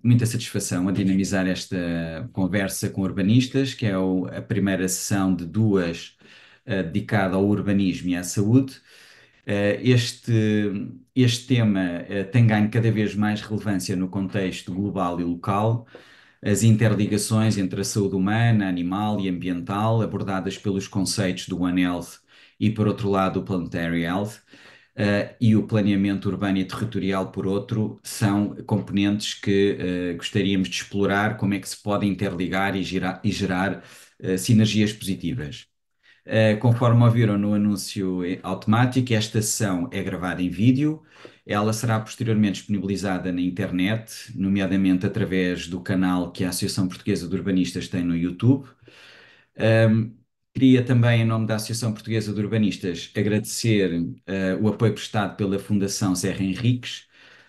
Muita satisfação a dinamizar esta conversa com urbanistas, que é a primeira sessão de duas, dedicada ao urbanismo e à saúde. Este tema tem ganho cada vez mais relevância no contexto global e local. As interligações entre a saúde humana, animal e ambiental, abordadas pelos conceitos do One Health e, por outro lado, o Planetary Health, e o planeamento urbano e territorial, por outro, são componentes que gostaríamos de explorar como é que se podem interligar e gerar sinergias positivas. Conforme ouviram no anúncio automático, esta sessão é gravada em vídeo. Ela será posteriormente disponibilizada na internet, nomeadamente através do canal que a Associação Portuguesa de Urbanistas tem no YouTube. Um, Queria também, em nome da Associação Portuguesa de Urbanistas, agradecer o apoio prestado pela Fundação Serra Henriques,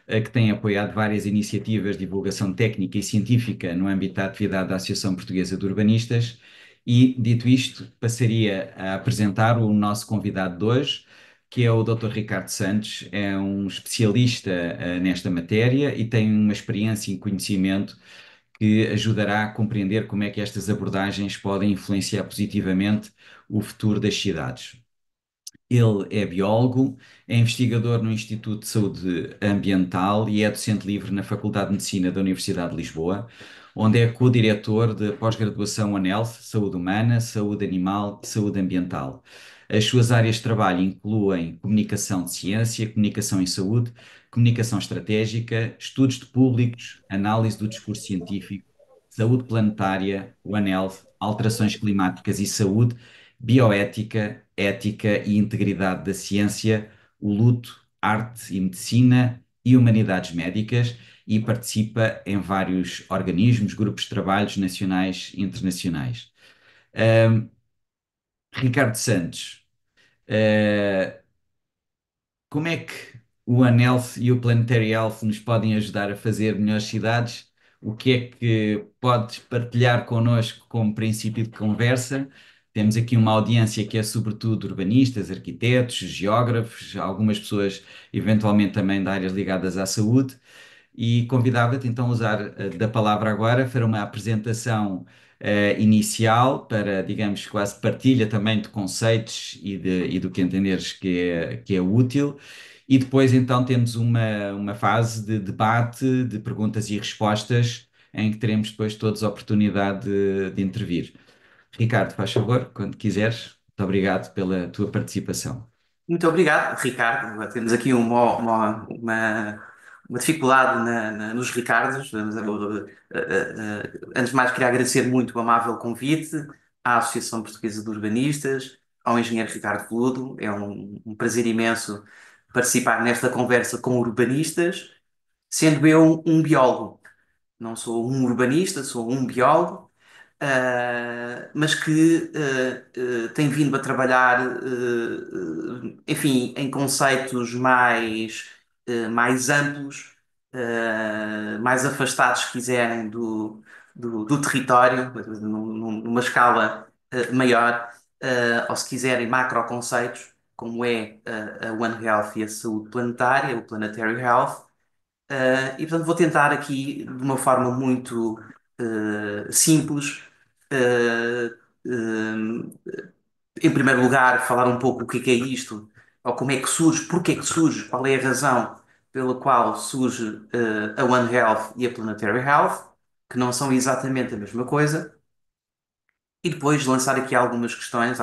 que tem apoiado várias iniciativas de divulgação técnica e científica no âmbito da atividade da Associação Portuguesa de Urbanistas. E, dito isto, passaria a apresentar o nosso convidado de hoje, que é o Dr. Ricardo Santos. É um especialista nesta matéria e tem uma experiência e conhecimento que ajudará a compreender como é que estas abordagens podem influenciar positivamente o futuro das cidades. Ele é biólogo, é investigador no Instituto de Saúde Ambiental e é docente livre na Faculdade de Medicina da Universidade de Lisboa, onde é co-diretor de pós-graduação ANELF, Saúde Humana, Saúde Animal e Saúde Ambiental. As suas áreas de trabalho incluem comunicação de ciência, comunicação em saúde, comunicação estratégica, estudos de públicos, análise do discurso científico, saúde planetária, One Health, alterações climáticas e saúde, bioética, ética e integridade da ciência, o luto, arte e medicina e humanidades médicas, e participa em vários organismos, grupos de trabalhos nacionais e internacionais. Ahm, Ricardo Santos, ah, como é que o One Health e o Planetary Health nos podem ajudar a fazer melhores cidades? O que é que podes partilhar connosco como princípio de conversa? Temos aqui uma audiência que é sobretudo urbanistas, arquitetos, geógrafos, algumas pessoas eventualmente também de áreas ligadas à saúde, e convidava-te então a usar da palavra agora para uma apresentação inicial para, digamos, quase partilha também de conceitos e do que entenderes que é útil. E depois então temos uma fase de debate, de perguntas e respostas, em que teremos depois todos a oportunidade de intervir. Ricardo, faz favor, quando quiseres. Muito obrigado pela tua participação. Muito obrigado, Ricardo. Temos aqui uma dificuldade nos Ricardos. Antes de mais, queria agradecer muito o amável convite à Associação Portuguesa de Urbanistas, ao engenheiro Ricardo Veludo. É um prazer imenso participar nesta conversa com urbanistas, sendo eu um biólogo. Não sou um urbanista, sou um biólogo, mas que tem vindo a trabalhar, enfim, em conceitos mais amplos, mais afastados, se quiserem, do território, numa escala maior, ou se quiserem, macroconceitos, como é a One Health e a saúde planetária, o Planetary Health. E portanto vou tentar aqui, de uma forma muito simples, uh, em primeiro lugar, falar um pouco o que é isto, ou como é que surge, porque é que surge, qual é a razão pela qual surge a One Health e a Planetary Health, que não são exatamente a mesma coisa, e depois lançar aqui algumas questões,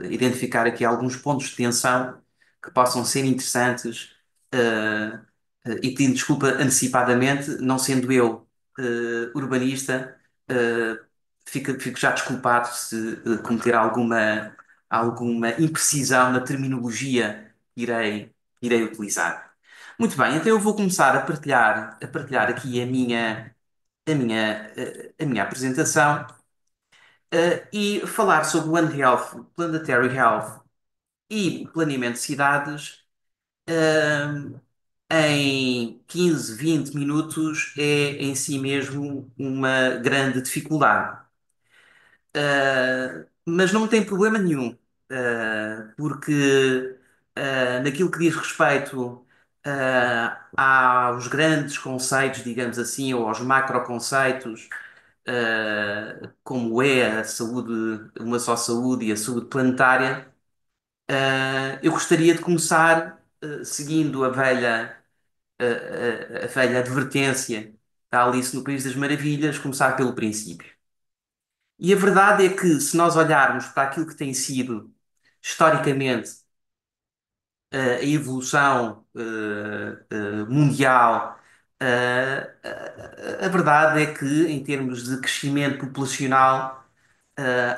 identificar aqui alguns pontos de tensão que possam ser interessantes, eh, e pedindo desculpa antecipadamente, não sendo eu urbanista, eh, fico já desculpado se cometer alguma imprecisão na terminologia que irei utilizar. Muito bem, então eu vou começar a partilhar aqui a minha apresentação, e falar sobre o One Health, Planetary Health e planeamento de cidades, uh, em 15, 20 minutos é em si mesmo uma grande dificuldade. Mas não tem problema nenhum, porque naquilo que diz respeito há os grandes conceitos, digamos assim, ou os macroconceitos, como é a saúde, uma só saúde e a saúde planetária. Eu gostaria de começar, seguindo a velha advertência da Alice no País das Maravilhas, começar pelo princípio. E a verdade é que, se nós olharmos para aquilo que tem sido historicamente a evolução mundial, a verdade é que, em termos de crescimento populacional,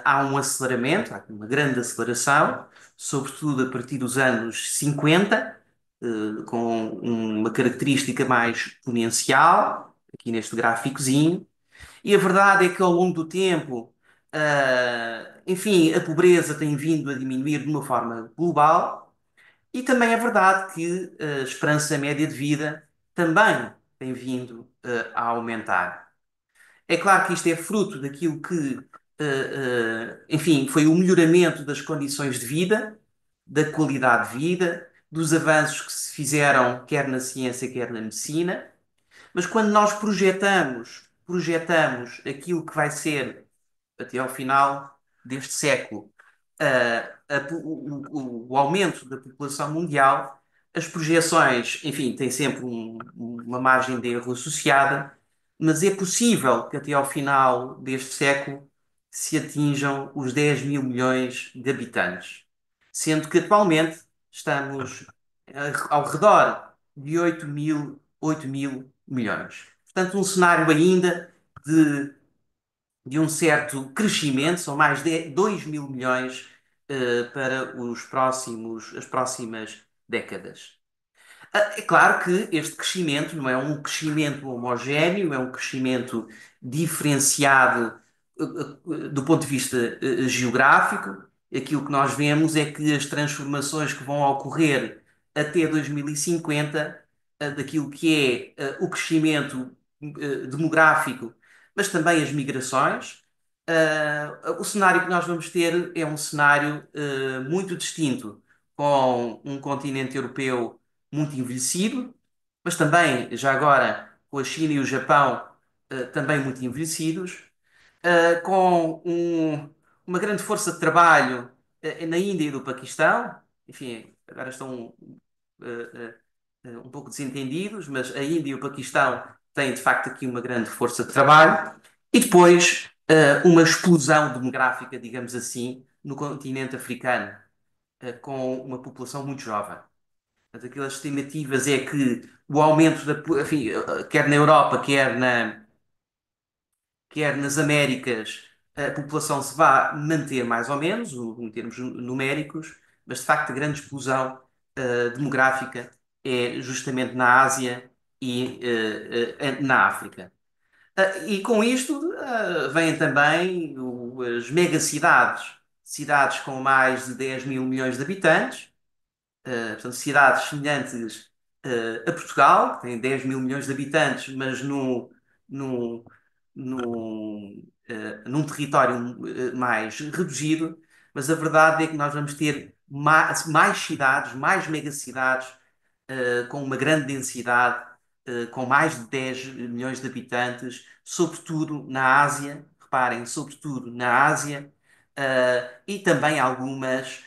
há um aceleramento, há uma grande aceleração, sobretudo a partir dos anos 50, com uma característica mais exponencial, aqui neste gráficozinho. E a verdade é que ao longo do tempo, enfim, a pobreza tem vindo a diminuir de uma forma global e também é verdade que a esperança média de vida também tem vindo a aumentar. É claro que isto é fruto daquilo que, enfim, foi o melhoramento das condições de vida, da qualidade de vida, dos avanços que se fizeram, quer na ciência, quer na medicina. Mas quando nós projetamos aquilo que vai ser até ao final deste século, o aumento da população mundial, as projeções, enfim, têm sempre uma margem de erro associada, mas é possível que até ao final deste século se atinjam os 10 mil milhões de habitantes, sendo que atualmente estamos ao redor de 8 mil milhões. Portanto, um cenário ainda de um certo crescimento, são mais de 2 mil milhões para as próximas décadas. É claro que este crescimento não é um crescimento homogéneo, é um crescimento diferenciado do ponto de vista geográfico. Aquilo que nós vemos é que as transformações que vão ocorrer até 2050, daquilo que é o crescimento demográfico, mas também as migrações, o cenário que nós vamos ter é um cenário muito distinto, com um continente europeu muito envelhecido, mas também, já agora, com a China e o Japão, também muito envelhecidos, com uma grande força de trabalho na Índia e do Paquistão, enfim, agora estão um pouco desentendidos, mas a Índia e o Paquistão têm de facto aqui uma grande força de trabalho, e depois uma explosão demográfica, digamos assim, no continente africano, com uma população muito jovem. Portanto, aquelas estimativas é que o aumento enfim, quer na Europa, quer nas Américas, a população se vai manter mais ou menos, em termos numéricos, mas de facto a grande explosão demográfica é justamente na Ásia e na África. E com isto vêm também as megacidades, cidades com mais de 10 mil milhões de habitantes, portanto, cidades semelhantes a Portugal, que tem 10 mil milhões de habitantes, mas num, num território mais reduzido. Mas a verdade é que nós vamos ter mais cidades, mais megacidades, com uma grande densidade, com mais de 10 milhões de habitantes, sobretudo na Ásia. Reparem, sobretudo na Ásia, e também algumas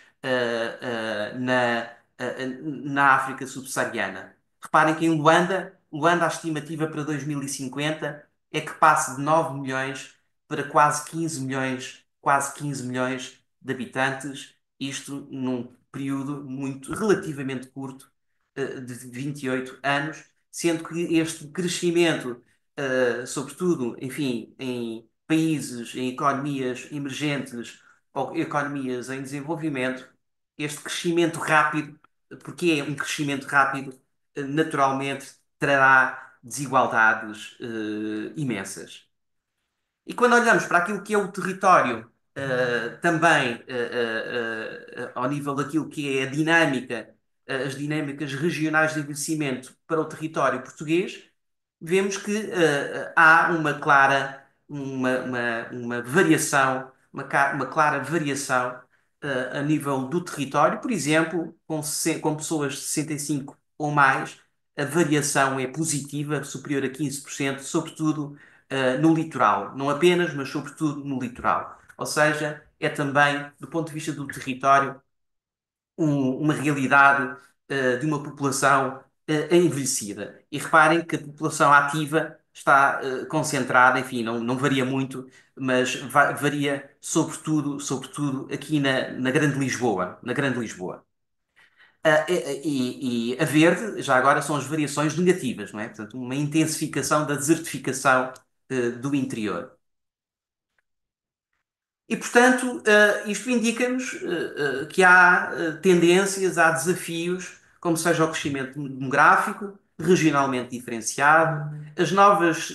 na África subsaariana. Reparem que em Luanda, a estimativa para 2050 é que passe de 9 milhões para quase 15 milhões de habitantes, isto num período muito relativamente curto, de 28 anos, sendo que este crescimento, sobretudo, enfim, em países, em economias emergentes ou economias em desenvolvimento, este crescimento rápido, porque é um crescimento rápido, naturalmente trará desigualdades imensas. E quando olhamos para aquilo que é o território, também ao nível daquilo que é a dinâmica, as dinâmicas regionais de envelhecimento para o território português, vemos que há uma variação, uma clara variação a nível do território, por exemplo, com pessoas de 65 ou mais, a variação é positiva, superior a 15%, sobretudo no litoral. Não apenas, mas sobretudo no litoral. Ou seja, é também, do ponto de vista do território, uma realidade de uma população envelhecida. E reparem que a população ativa está concentrada, enfim, não varia muito, mas varia sobretudo aqui na Grande Lisboa, na Grande Lisboa. E a verde, já agora, são as variações negativas, não é? Portanto, uma intensificação da desertificação do interior. E, portanto, isto indica-nos que há tendências, há desafios, como seja o crescimento demográfico, regionalmente diferenciado, as novas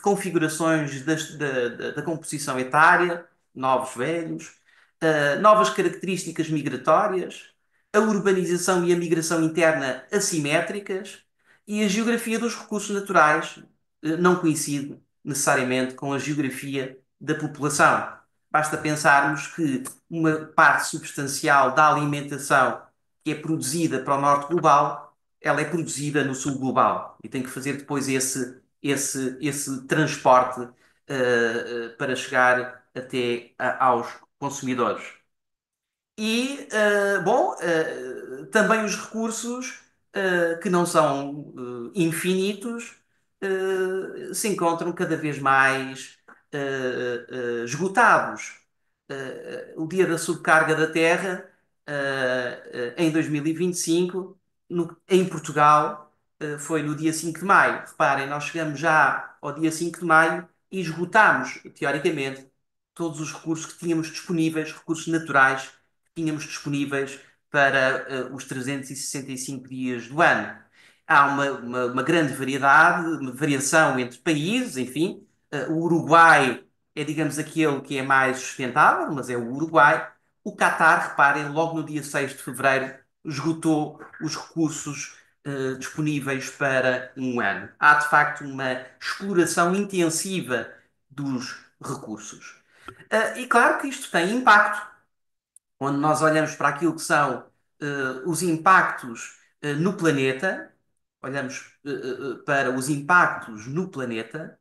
configurações da composição etária, novos velhos, novas características migratórias, a urbanização e a migração interna assimétricas e a geografia dos recursos naturais não coincide necessariamente com a geografia da população. Basta pensarmos que uma parte substancial da alimentação que é produzida para o norte global, ela é produzida no sul global e tem que fazer depois esse transporte para chegar até aos consumidores. E, também os recursos, que não são infinitos, se encontram cada vez mais esgotados. O dia da subcarga da Terra, em 2025, em Portugal, foi no dia 5 de maio. Reparem, nós chegamos já ao dia 5 de maio e esgotámos, teoricamente, todos os recursos que tínhamos disponíveis, recursos naturais tínhamos disponíveis para os 365 dias do ano. Há uma grande variedade, uma variação entre países, enfim. O Uruguai é, digamos, aquele que é mais sustentável, mas é o Uruguai. O Catar, reparem, logo no dia 6 de fevereiro, esgotou os recursos disponíveis para um ano. Há, de facto, uma exploração intensiva dos recursos. E claro que isto tem impacto quando nós olhamos para aquilo que são os impactos no planeta, olhamos para os impactos no planeta,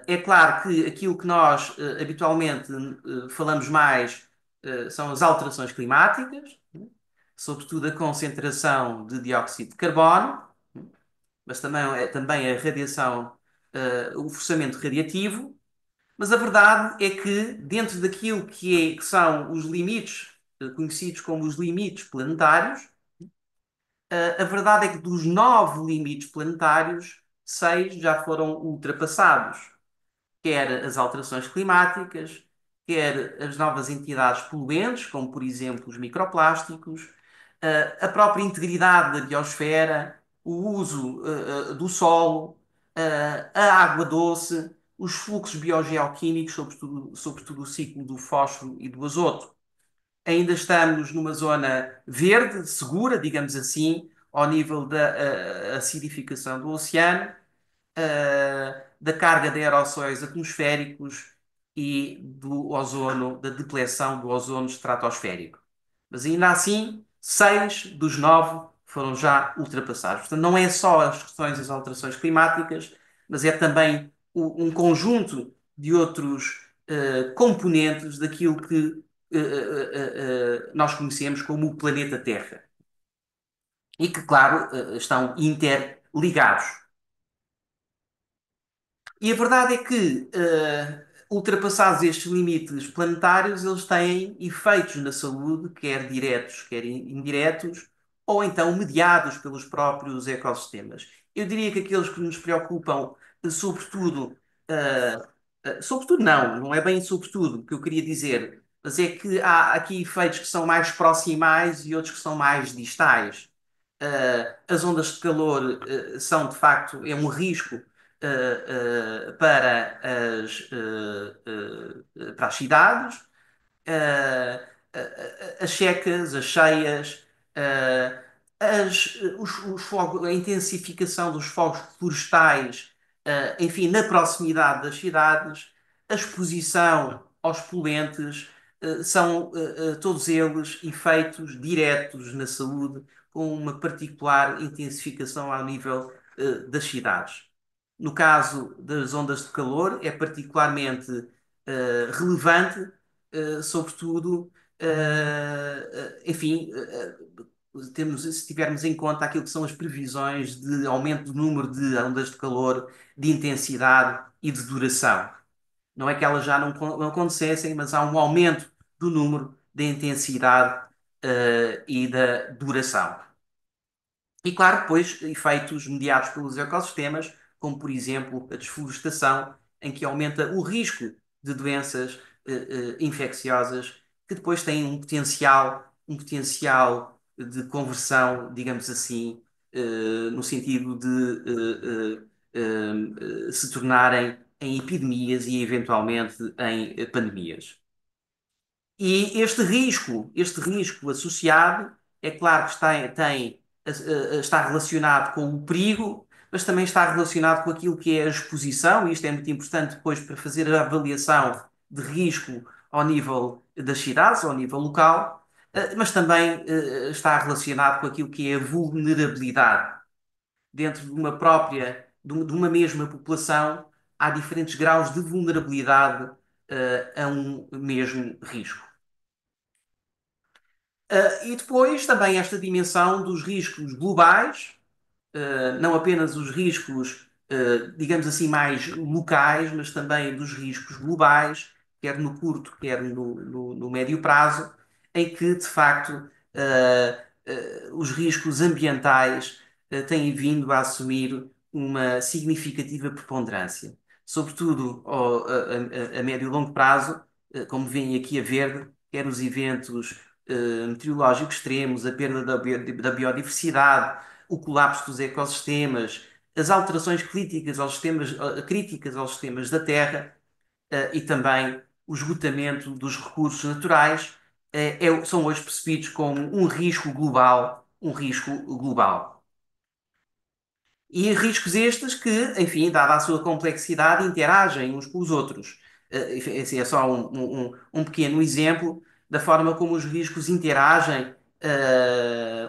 é claro que aquilo que nós habitualmente falamos mais são as alterações climáticas, sobretudo a concentração de dióxido de carbono, mas também a radiação, o forçamento radiativo. Mas a verdade é que, dentro daquilo que são os limites, conhecidos como os limites planetários, a verdade é que dos 9 limites planetários, 6 já foram ultrapassados. Quer as alterações climáticas, quer as novas entidades poluentes, como por exemplo os microplásticos, a própria integridade da biosfera, o uso do solo, a água doce, os fluxos biogeoquímicos, sobretudo o ciclo do fósforo e do azoto. Ainda estamos numa zona verde, segura, digamos assim, ao nível da acidificação do oceano, da carga de aerossóis atmosféricos e do ozono, da depleção do ozono estratosférico. Mas ainda assim, 6 dos 9 foram já ultrapassados. Portanto, não é só as questões das alterações climáticas, mas é também um conjunto de outros componentes daquilo que nós conhecemos como o planeta Terra. E que, claro, estão interligados. E a verdade é que, ultrapassados estes limites planetários, eles têm efeitos na saúde, quer diretos, quer indiretos, ou então mediados pelos próprios ecossistemas. Eu diria que aqueles que nos preocupam, sobretudo, sobretudo não é bem sobretudo o que eu queria dizer, mas é que há aqui efeitos que são mais proximais e outros que são mais distais. As ondas de calor são, de facto, é um risco para para as cidades, uh, as secas, as cheias, uh, os fogos, a intensificação dos fogos florestais, enfim, na proximidade das cidades, a exposição aos poluentes, são todos eles efeitos diretos na saúde, com uma particular intensificação ao nível das cidades. No caso das ondas de calor, é particularmente relevante, sobretudo, enfim, se tivermos em conta aquilo que são as previsões de aumento do número de ondas de calor, de intensidade e de duração. Não é que elas já não acontecessem, mas há um aumento do número, da intensidade, e da duração. E claro, depois, efeitos mediados pelos ecossistemas, como por exemplo a desflorestação, em que aumenta o risco de doenças infecciosas, que depois têm um potencial de conversão, digamos assim, no sentido de se tornarem em epidemias e eventualmente em pandemias. E este risco associado, é claro que está relacionado com o perigo, mas também está relacionado com aquilo que é a exposição, e isto é muito importante depois para fazer a avaliação de risco ao nível das cidades, ao nível local, mas também está relacionado com aquilo que é a vulnerabilidade. Dentro de uma mesma população, há diferentes graus de vulnerabilidade a um mesmo risco. E depois também esta dimensão dos riscos globais, não apenas os riscos, digamos assim, mais locais, mas também dos riscos globais, quer no curto, quer no médio prazo, em que, de facto, os riscos ambientais têm vindo a assumir uma significativa preponderância. Sobretudo a médio e longo prazo, como vem aqui a ver, quer os eventos meteorológicos extremos, a perda da biodiversidade, o colapso dos ecossistemas, as alterações críticas aos sistemas da Terra, e também o esgotamento dos recursos naturais, são hoje percebidos como um risco global, um risco global. E riscos estes que, enfim, dada a sua complexidade, interagem uns com os outros. Esse é só um pequeno exemplo da forma como os riscos interagem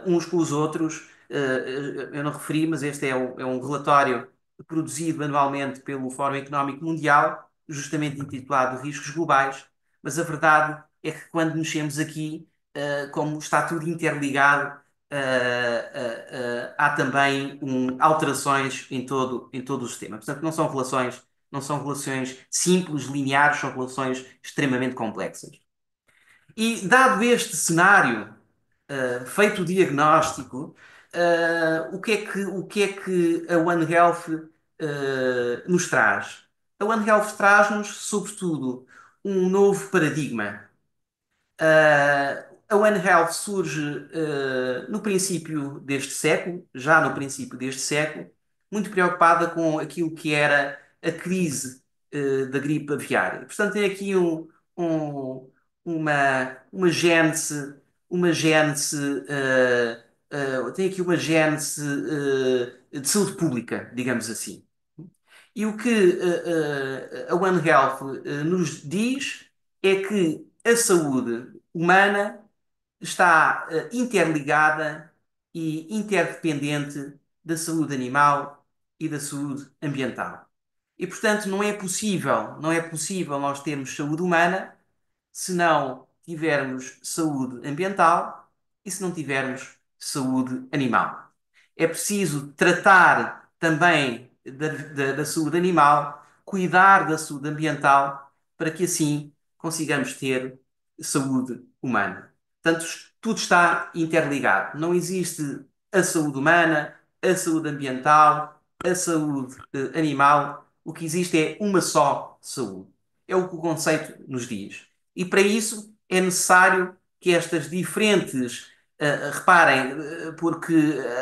uns com os outros. Eu não referi, mas este é um relatório produzido anualmente pelo Fórum Económico Mundial, justamente intitulado Riscos Globais. Mas a verdade é que quando mexemos aqui, como está tudo interligado, há também alterações em todo o sistema. Portanto, não são relações simples, lineares, são relações extremamente complexas. E dado este cenário, feito o diagnóstico, o que é que a One Health nos traz? A One Health traz-nos, sobretudo, um novo paradigma. A One Health surge no princípio deste século, já no princípio deste século, muito preocupada com aquilo que era a crise da gripe aviária. Portanto, tem aqui um- tem aqui uma gênese de saúde pública, digamos assim. E o que a One Health nos diz é que a saúde humana está interligada e interdependente da saúde animal e da saúde ambiental. E, portanto, não é possível nós termos saúde humana se não tivermos saúde ambiental e se não tivermos saúde animal. É preciso tratar também da saúde animal, cuidar da saúde ambiental, para que assim consigamos ter saúde humana. Portanto, tudo está interligado. Não existe a saúde humana, a saúde ambiental, a saúde animal. O que existe é uma só saúde. É o que o conceito nos diz. E para isso é necessário que estas diferentes, reparem, porque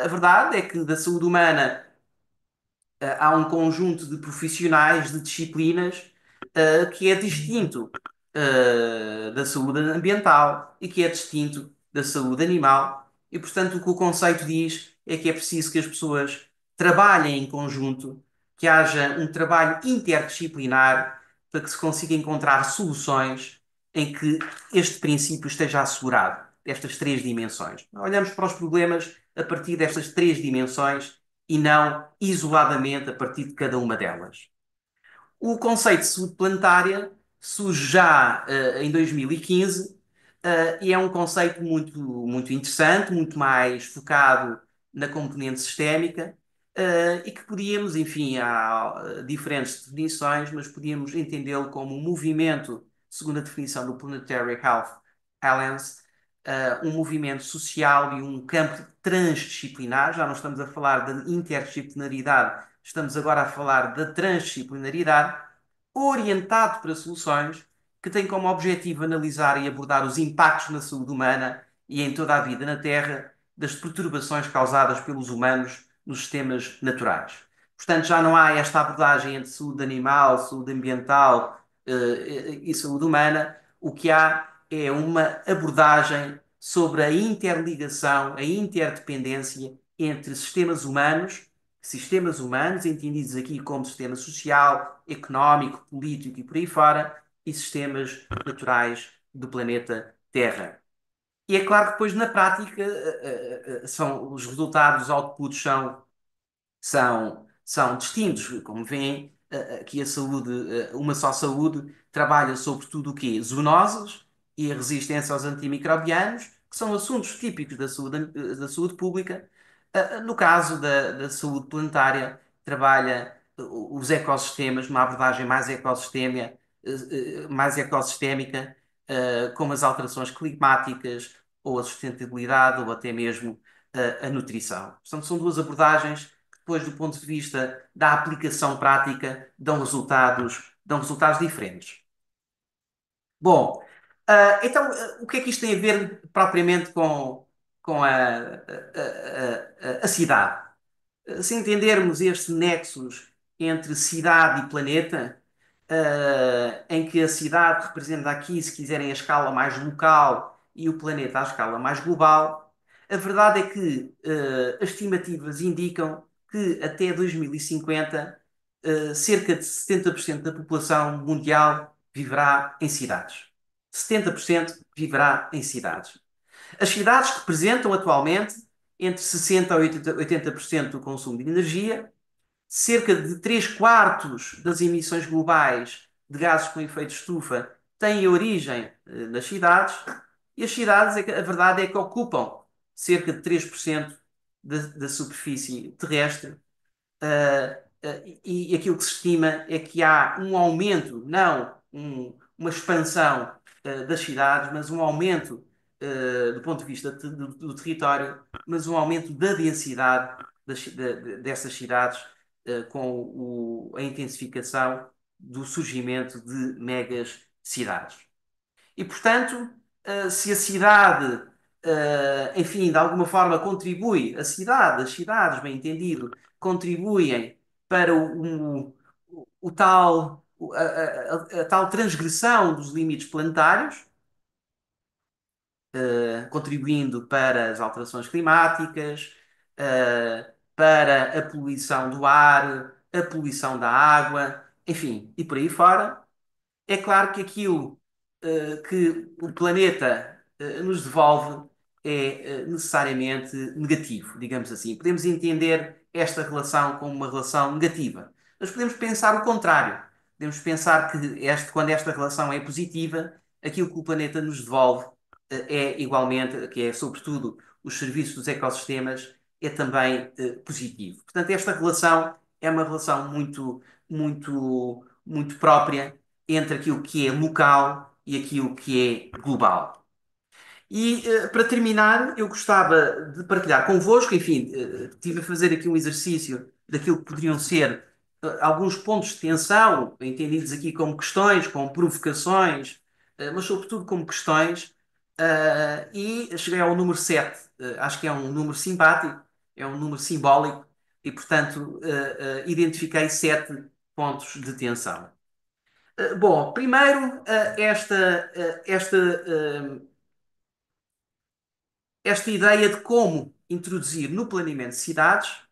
a verdade é que da saúde humana há um conjunto de profissionais, de disciplinas, que é distinto da saúde ambiental e que é distinto da saúde animal. E, portanto, o que o conceito diz é que é preciso que as pessoas trabalhem em conjunto, que haja um trabalho interdisciplinar para que se consiga encontrar soluções em que este princípio esteja assegurado, estas três dimensões. Olhamos para os problemas a partir destas três dimensões e não isoladamente a partir de cada uma delas. O conceito de saúde planetária surge já em 2015 e é um conceito muito interessante, muito mais focado na componente sistémica e que podíamos, enfim, há diferentes definições, mas podíamos entendê-lo como um movimento, segundo a definição do Planetary Health Alliance, um movimento social e um campo transdisciplinar. Já não estamos a falar de interdisciplinaridade, estamos agora a falar da transdisciplinaridade, orientado para soluções que têm como objetivo analisar e abordar os impactos na saúde humana e em toda a vida na Terra das perturbações causadas pelos humanos nos sistemas naturais. Portanto, já não há esta abordagem entre saúde animal, saúde ambiental e saúde humana. O que há é uma abordagem sobre a interligação, a interdependência entre sistemas humanos, entendidos aqui como sistema social, económico, político e por aí fora, e sistemas naturais do planeta Terra. E é claro que depois na prática são, os resultados, os outputs são distintos. Como veem, aqui a saúde, uma só saúde, trabalha sobre tudo o que é zoonoses e a resistência aos antimicrobianos, que são assuntos típicos da saúde pública. No caso da saúde planetária, trabalha os ecossistemas, uma abordagem mais ecossistémica, como as alterações climáticas, ou a sustentabilidade, ou até mesmo a nutrição. Portanto, são duas abordagens depois, do ponto de vista da aplicação prática, dão resultados diferentes. Bom, então, o que é que isto tem a ver propriamente com a cidade? Se entendermos este nexus entre cidade e planeta, em que a cidade representa aqui, se quiserem, a escala mais local e o planeta à escala mais global, a verdade é que as estimativas indicam que até 2050 cerca de 70% da população mundial viverá em cidades. 70% viverá em cidades. As cidades representam atualmente entre 60% a 80% do consumo de energia, cerca de 3 quartos das emissões globais de gases com efeito de estufa têm origem nas cidades, e as cidades, a verdade é que ocupam cerca de 3% da superfície terrestre, e aquilo que se estima é que há um aumento, não uma expansão das cidades, mas um aumento do ponto de vista do território, mas um aumento da densidade dessas cidades com a intensificação do surgimento de megas cidades. E, portanto, se a cidade, enfim, de alguma forma contribui, as cidades, bem entendido, contribuem para o tal, a tal transgressão dos limites planetários, contribuindo para as alterações climáticas, para a poluição do ar, a poluição da água, enfim, e por aí fora. É claro que aquilo que o planeta nos devolve é necessariamente negativo, digamos assim. Podemos entender esta relação como uma relação negativa, mas podemos pensar o contrário. Podemos pensar que quando esta relação é positiva, aquilo que o planeta nos devolve é igualmente, que é sobretudo os serviços dos ecossistemas, é também positivo. Portanto, esta relação é uma relação muito própria entre aquilo que é local e aquilo que é global. E para terminar, eu gostava de partilhar convosco, enfim, estive a fazer aqui um exercício daquilo que poderiam ser alguns pontos de tensão, entendidos aqui como questões, como provocações, mas sobretudo como questões, e cheguei ao número 7. Acho que é um número simpático, é um número simbólico, e portanto identifiquei 7 pontos de tensão. Bom, primeiro, esta ideia de como introduzir no planeamento de cidades,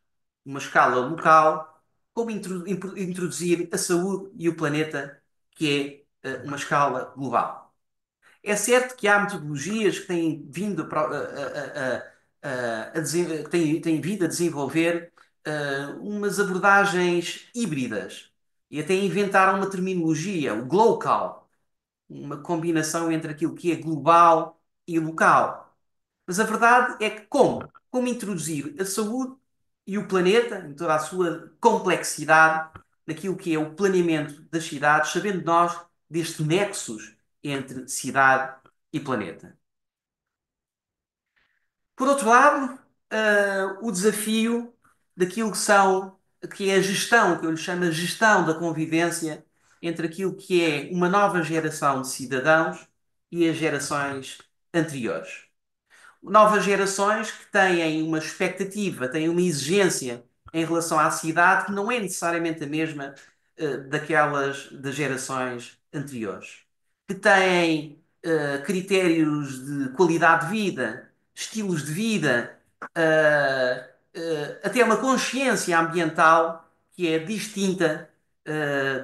uma escala local, como introduzir a saúde e o planeta, que é uma escala global. É certo que há metodologias que têm vindo tem vindo a desenvolver umas abordagens híbridas e até inventaram uma terminologia, o glocal, uma combinação entre aquilo que é global e local. Mas a verdade é que como? Como introduzir a saúde e o planeta, em toda a sua complexidade, naquilo que é o planeamento das cidades, sabendo nós deste nexus entre cidade e planeta. Por outro lado, o desafio daquilo que é a gestão, que eu lhe chamo a gestão da convivência entre aquilo que é uma nova geração de cidadãos e as gerações anteriores. Novas gerações que têm uma expectativa, têm uma exigência em relação à cidade que não é necessariamente a mesma daquelas das gerações anteriores, que têm critérios de qualidade de vida, estilos de vida, até uma consciência ambiental que é distinta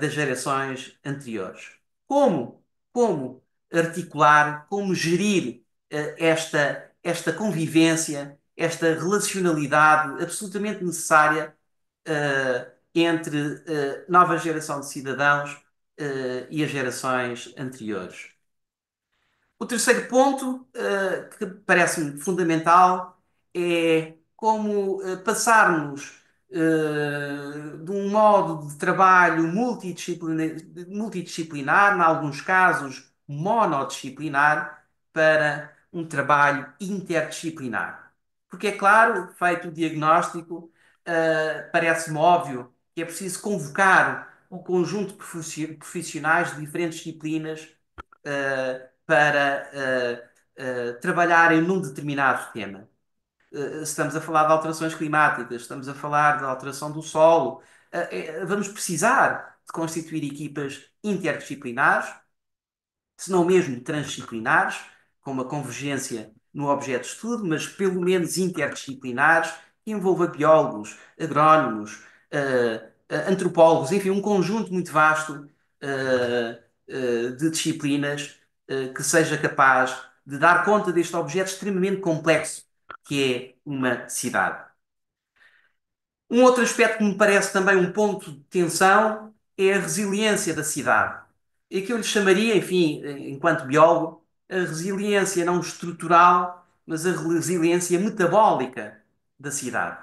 das gerações anteriores. Como? Como articular, como gerir esta convivência, esta relacionalidade absolutamente necessária entre nova geração de cidadãos e as gerações anteriores. O terceiro ponto, que parece-me fundamental, é como passarmos de um modo de trabalho multidisciplinar, em alguns casos monodisciplinar, para um trabalho interdisciplinar. Porque, é claro, feito o diagnóstico, parece-me óbvio que é preciso convocar um conjunto de profissionais de diferentes disciplinas para trabalharem num determinado tema. Estamos a falar de alterações climáticas, estamos a falar de alteração do solo. Vamos precisar de constituir equipas interdisciplinares, se não mesmo transdisciplinares, com uma convergência no objeto de estudo, mas pelo menos interdisciplinares, que envolva biólogos, agrónomos, antropólogos, enfim, um conjunto muito vasto de disciplinas que seja capaz de dar conta deste objeto extremamente complexo que é uma cidade. Um outro aspecto que me parece também um ponto de tensão é a resiliência da cidade. E que eu lhe chamaria, enfim, enquanto biólogo, a resiliência não estrutural, mas a resiliência metabólica da cidade.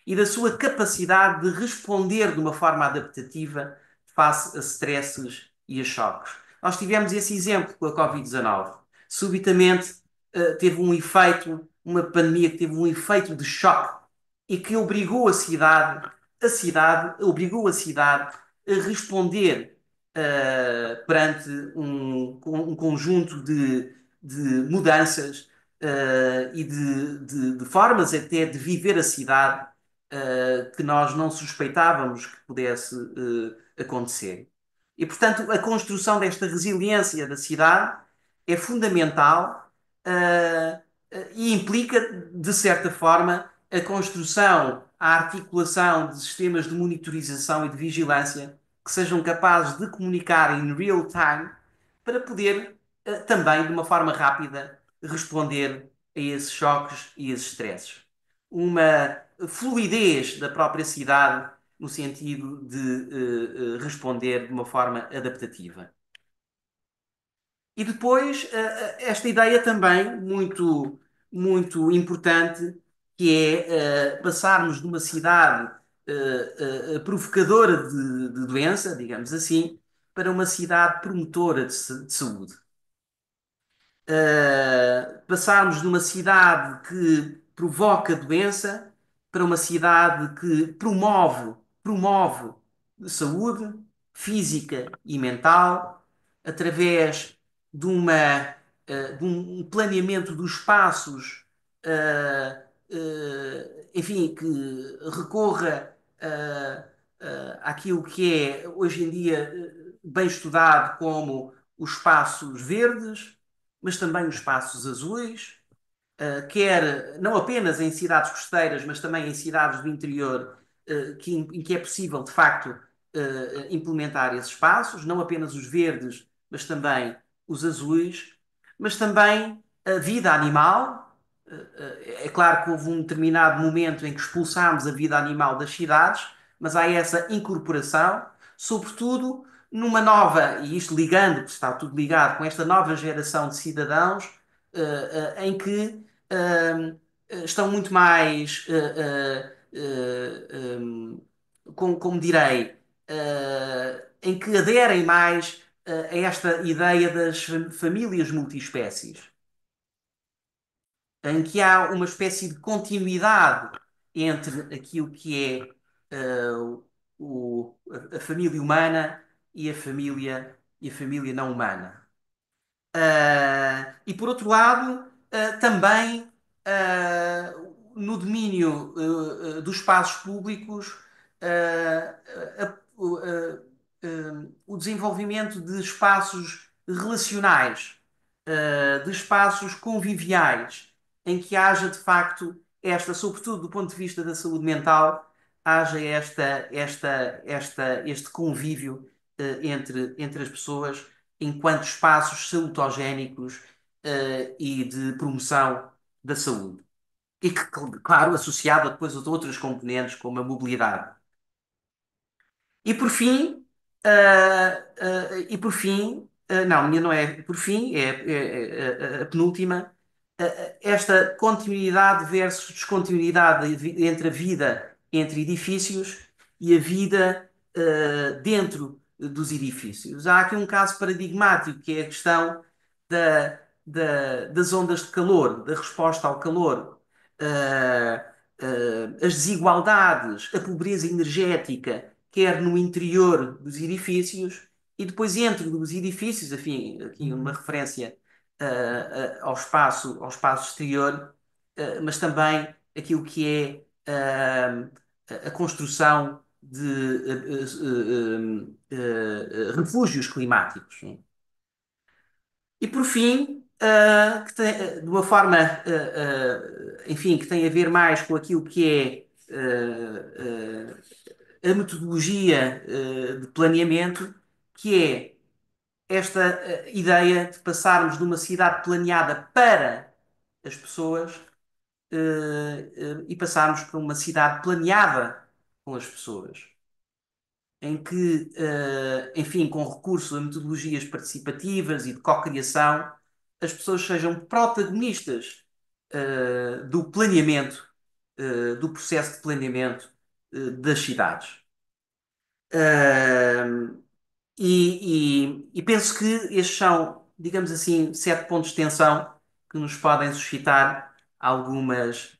E da sua capacidade de responder de uma forma adaptativa face a stresses e a choques. Nós tivemos esse exemplo com a Covid-19. Subitamente, teve um efeito, uma pandemia que teve um efeito de choque e que obrigou a cidade obrigou a cidade a responder perante um conjunto de mudanças e de formas até de viver a cidade que nós não suspeitávamos que pudesse acontecer. E, portanto, a construção desta resiliência da cidade é fundamental e implica, de certa forma, a construção, a articulação de sistemas de monitorização e de vigilância que sejam capazes de comunicar em real time para poder também, de uma forma rápida, responder a esses choques e esses stresses. Uma fluidez da própria cidade no sentido de responder de uma forma adaptativa. E depois, esta ideia também muito importante, que é passarmos de uma cidade provocadora de doença, digamos assim, para uma cidade promotora de saúde. Passarmos de uma cidade que provoca doença para uma cidade que promove saúde física e mental através de um planeamento dos espaços, enfim, que recorra àquilo que é hoje em dia bem estudado como os espaços verdes, mas também os espaços azuis, quer não apenas em cidades costeiras, mas também em cidades do interior, em que é possível, de facto, implementar esses espaços, não apenas os verdes, mas também os azuis, mas também a vida animal, É claro que houve um determinado momento em que expulsámos a vida animal das cidades, mas há essa incorporação, sobretudo numa nova, e isto ligando, que está tudo ligado com esta nova geração de cidadãos, em que estão muito mais, como direi, em que aderem mais a esta ideia das famílias multiespécies, em que há uma espécie de continuidade entre aquilo que é a família humana e a família não humana. E por outro lado, também no domínio dos espaços públicos, o desenvolvimento de espaços relacionais, de espaços conviviais, em que haja de facto esta, sobretudo do ponto de vista da saúde mental, haja este convívio entre as pessoas enquanto espaços salutogénicos e de promoção da saúde. E que, claro, associado depois a outras componentes, como a mobilidade. E por fim, não, a minha não é por fim, a penúltima, esta continuidade versus descontinuidade entre a vida entre edifícios e a vida dentro dos edifícios. Há aqui um caso paradigmático, que é a questão das ondas de calor, da resposta ao calor. Uh, as desigualdades, a pobreza energética, quer no interior dos edifícios e depois dentro dos edifícios, enfim, aqui uma referência ao espaço exterior, mas também aquilo que é a construção de refúgios climáticos. E por fim, de uma forma, enfim, que tem a ver mais com aquilo que é a metodologia de planeamento, que é esta ideia de passarmos de uma cidade planeada para as pessoas e passarmos para uma cidade planeada com as pessoas, em que, enfim, com recurso a metodologias participativas e de cocriação, as pessoas sejam protagonistas do planeamento, do processo de planeamento das cidades. Uh, e penso que estes são, digamos assim, 7 pontos de tensão que nos podem suscitar algumas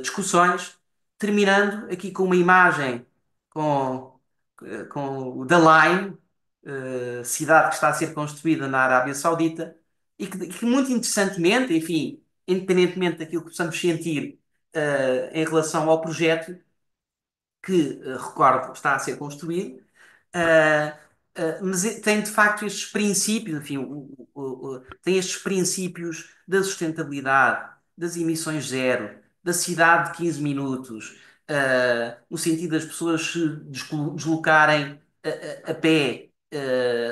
discussões, terminando aqui com uma imagem com, com o The Line, cidade que está a ser construída na Arábia Saudita, e que muito interessantemente, enfim, independentemente daquilo que possamos sentir em relação ao projeto, que, recordo, está a ser construído, Uh, mas tem de facto estes princípios, enfim, tem estes princípios da sustentabilidade, das emissões zero, da cidade de 15 minutos, no sentido das pessoas se deslocarem a pé,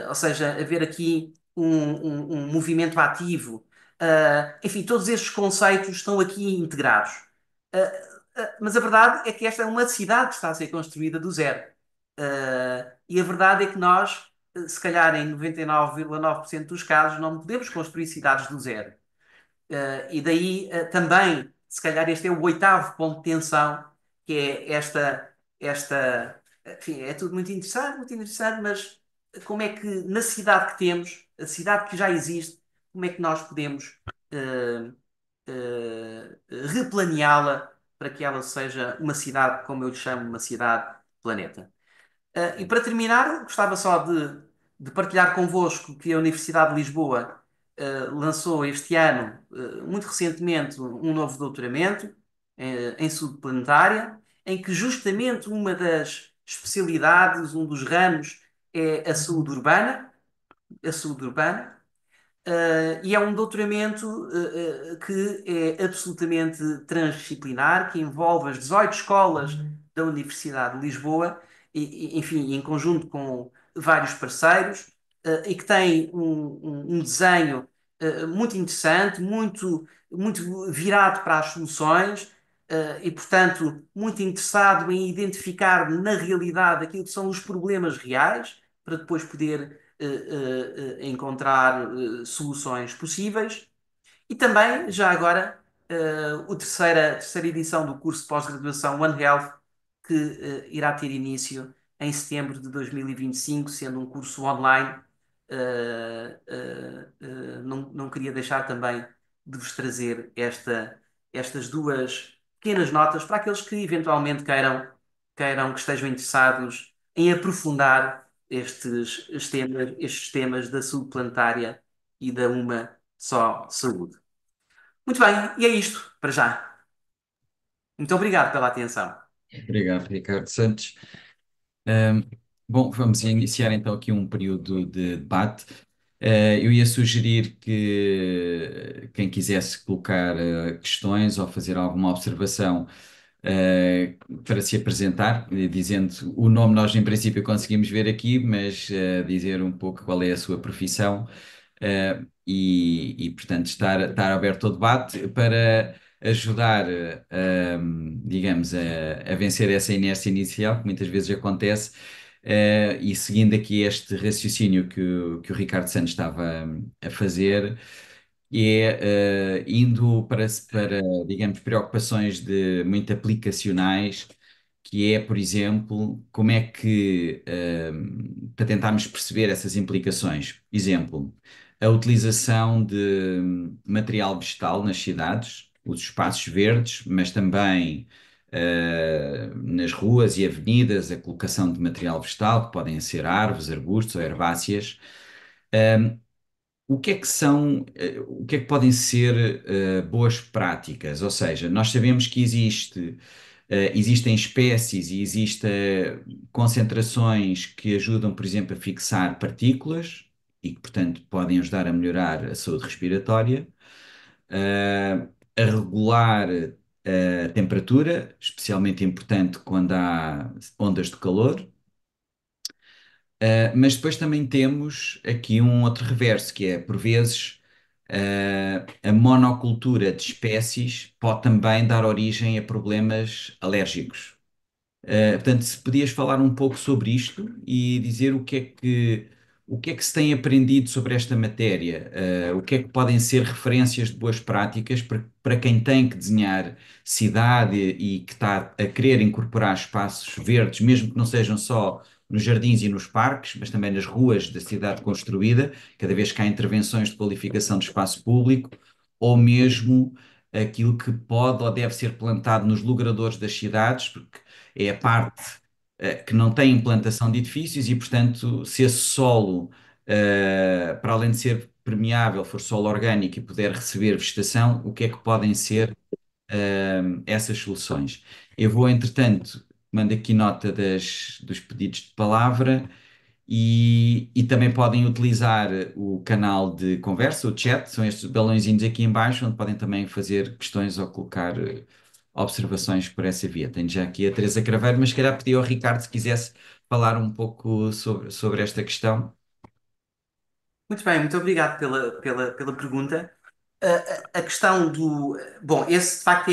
ou seja, haver aqui um movimento ativo. Enfim, todos estes conceitos estão aqui integrados. Mas a verdade é que esta é uma cidade que está a ser construída do zero. E a verdade é que nós, se calhar em 99,9% dos casos, não podemos construir cidades do zero. E daí também, se calhar este é o oitavo ponto de tensão, que é enfim, é tudo muito interessante, mas como é que na cidade que temos, a cidade que já existe, como é que nós podemos uh, replaneá-la para que ela seja uma cidade, como eu lhe chamo, uma cidade planeta? E para terminar, gostava só de partilhar convosco que a Universidade de Lisboa lançou este ano, muito recentemente, um novo doutoramento em saúde planetária, em que justamente uma das especialidades, um dos ramos, é a saúde urbana, e é um doutoramento que é absolutamente transdisciplinar, que envolve as 18 escolas da Universidade de Lisboa, enfim, em conjunto com vários parceiros, e que tem um desenho muito interessante, muito virado para as soluções, e, portanto, muito interessado em identificar na realidade aquilo que são os problemas reais, para depois poder encontrar soluções possíveis. E também, já agora, a terceira edição do curso de pós-graduação One Health, que irá ter início em setembro de 2025, sendo um curso online. Não queria deixar também de vos trazer estas duas pequenas notas para aqueles que eventualmente que estejam interessados em aprofundar estes temas da saúde planetária e da uma só saúde. Muito bem, e é isto para já. Muito obrigado pela atenção. Obrigado, Ricardo Santos. Ahm, Bom, vamos iniciar então aqui um período de debate. Eu ia sugerir que quem quisesse colocar questões ou fazer alguma observação para se apresentar, dizendo o nome nós em princípio conseguimos ver aqui, mas dizer um pouco qual é a sua profissão portanto estar aberto ao debate para ajudar, digamos, a vencer essa inércia inicial que muitas vezes acontece. E seguindo aqui este raciocínio que o Ricardo Santos estava a fazer, indo para, digamos, preocupações de muito aplicacionais, que é, por exemplo, como é que, para tentarmos perceber essas implicações, exemplo, a utilização de material vegetal nas cidades, os espaços verdes, mas também nas ruas e avenidas, a colocação de material vegetal, que podem ser árvores, arbustos ou herbáceas. O que é que podem ser boas práticas? Ou seja, nós sabemos que existem espécies e existem concentrações que ajudam, por exemplo, a fixar partículas e que, portanto, podem ajudar a melhorar a saúde respiratória, a regular a temperatura, especialmente importante quando há ondas de calor. Mas depois também temos aqui um outro reverso, que é, por vezes, a monocultura de espécies pode também dar origem a problemas alérgicos. Portanto, se podias falar um pouco sobre isto e dizer o que é que se tem aprendido sobre esta matéria, o que é que podem ser referências de boas práticas para quem tem que desenhar cidade e que está a querer incorporar espaços verdes, mesmo que não sejam só nos jardins e nos parques, mas também nas ruas da cidade construída, cada vez que há intervenções de qualificação de espaço público, ou mesmo aquilo que pode ou deve ser plantado nos logradouros das cidades, porque é a parte que não tem implantação de edifícios e, portanto, se esse solo, para além de ser permeável, for solo orgânico e puder receber vegetação, o que é que podem ser essas soluções? Eu vou, entretanto, mando aqui nota dos pedidos de palavra e também podem utilizar o canal de conversa, o chat, são estes balãozinhos aqui em baixo, onde podem também fazer questões ou colocar observações por essa via. Tenho já aqui a Teresa Craveiro, mas se calhar pedi ao Ricardo se quisesse falar um pouco sobre esta questão. Muito bem, muito obrigado pela pergunta. A questão do. Bom, esse de facto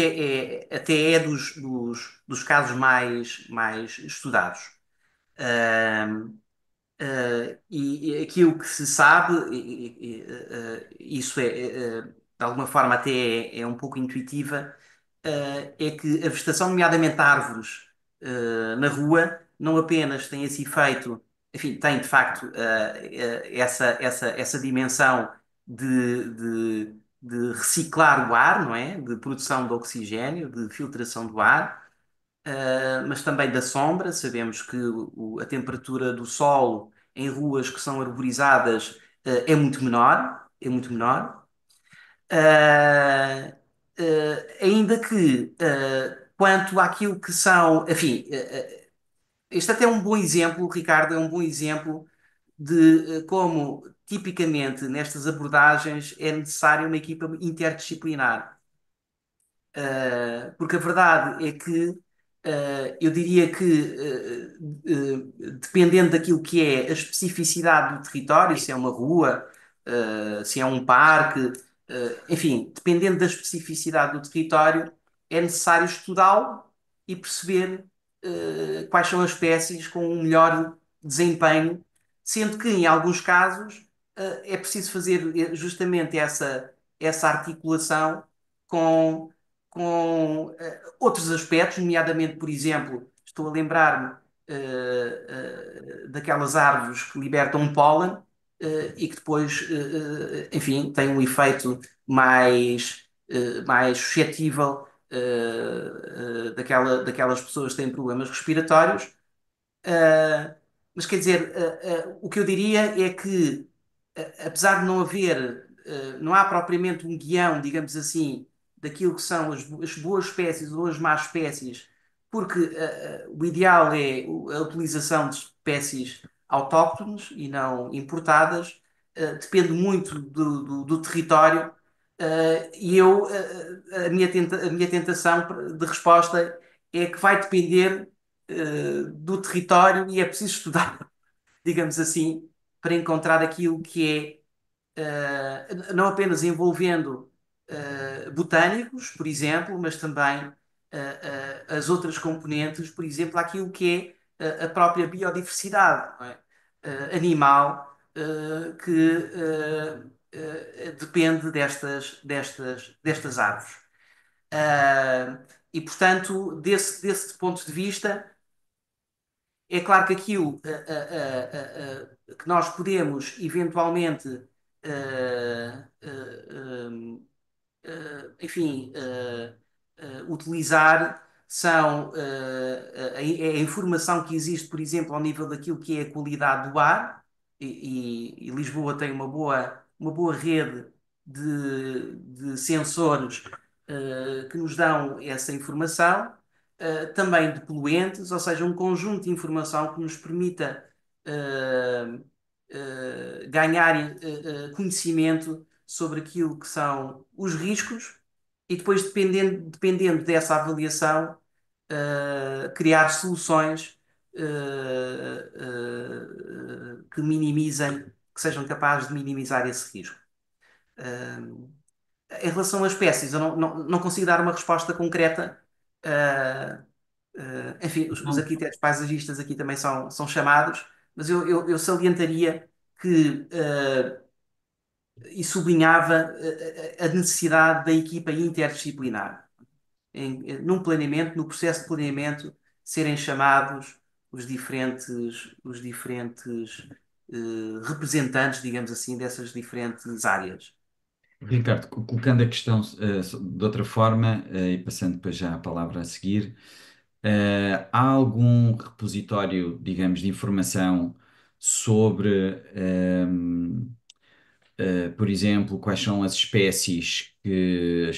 até é dos casos mais estudados. E aquilo que se sabe, isso de alguma forma até é um pouco intuitiva, é que a vegetação, nomeadamente árvores, não apenas tem esse efeito, enfim, tem de facto essa dimensão de reciclar o ar, não é? De produção de oxigênio, de filtração do ar, mas também da sombra. Sabemos que a temperatura do sol em ruas que são arborizadas é muito menor, é muito menor. Uh, Ainda que, quanto àquilo que são, enfim, este até é um bom exemplo, Ricardo, é um bom exemplo de como, tipicamente, nestas abordagens é necessária uma equipa interdisciplinar. Porque a verdade é que eu diria que, dependendo daquilo que é a especificidade do território, se é uma rua se é um parque, enfim, dependendo da especificidade do território, é necessário estudá-lo e perceber quais são as espécies com o melhor desempenho, sendo que em alguns casos é preciso fazer justamente essa articulação com, com outros aspectos, nomeadamente, por exemplo, estou a lembrar-me daquelas árvores que libertam pólen e que depois, enfim, têm um efeito mais suscetível daquelas pessoas que têm problemas respiratórios. Uh, mas quer dizer, o que eu diria é que, apesar de não haver, não há propriamente um guião, digamos assim, daquilo que são as boas espécies ou as más espécies, porque o ideal é a utilização de espécies autóctones e não importadas, depende muito do território, e a minha tentação de resposta é que vai depender do território e é preciso estudar, digamos assim, para encontrar aquilo que não apenas envolvendo botânicos, por exemplo, mas também as outras componentes, por exemplo, aquilo que é a própria biodiversidade, não é? Animal, que depende destas árvores. E, portanto, desse ponto de vista, é claro que aquilo que nós podemos eventualmente, uh, uh, enfim, utilizar são a informação que existe, por exemplo, ao nível daquilo que é a qualidade do ar, e Lisboa tem uma boa rede de sensores que nos dão essa informação, também de poluentes, ou seja, um conjunto de informação que nos permita uh, ganhar conhecimento sobre aquilo que são os riscos e depois, dependendo dessa avaliação, criar soluções que minimizem, que sejam capazes de minimizar esse risco. Em relação às espécies, eu não consigo dar uma resposta concreta. Uh, Enfim, os Então, arquitetos paisagistas aqui também são chamados, mas eu salientaria que e sublinhava a necessidade da equipa interdisciplinar. Num planeamento, no processo de planeamento, serem chamados os diferentes representantes, digamos assim, dessas diferentes áreas. Ricardo, colocando a questão de outra forma, e passando depois já a palavra a seguir, há algum repositório, digamos, de informação sobre, por exemplo, quais são as espécies que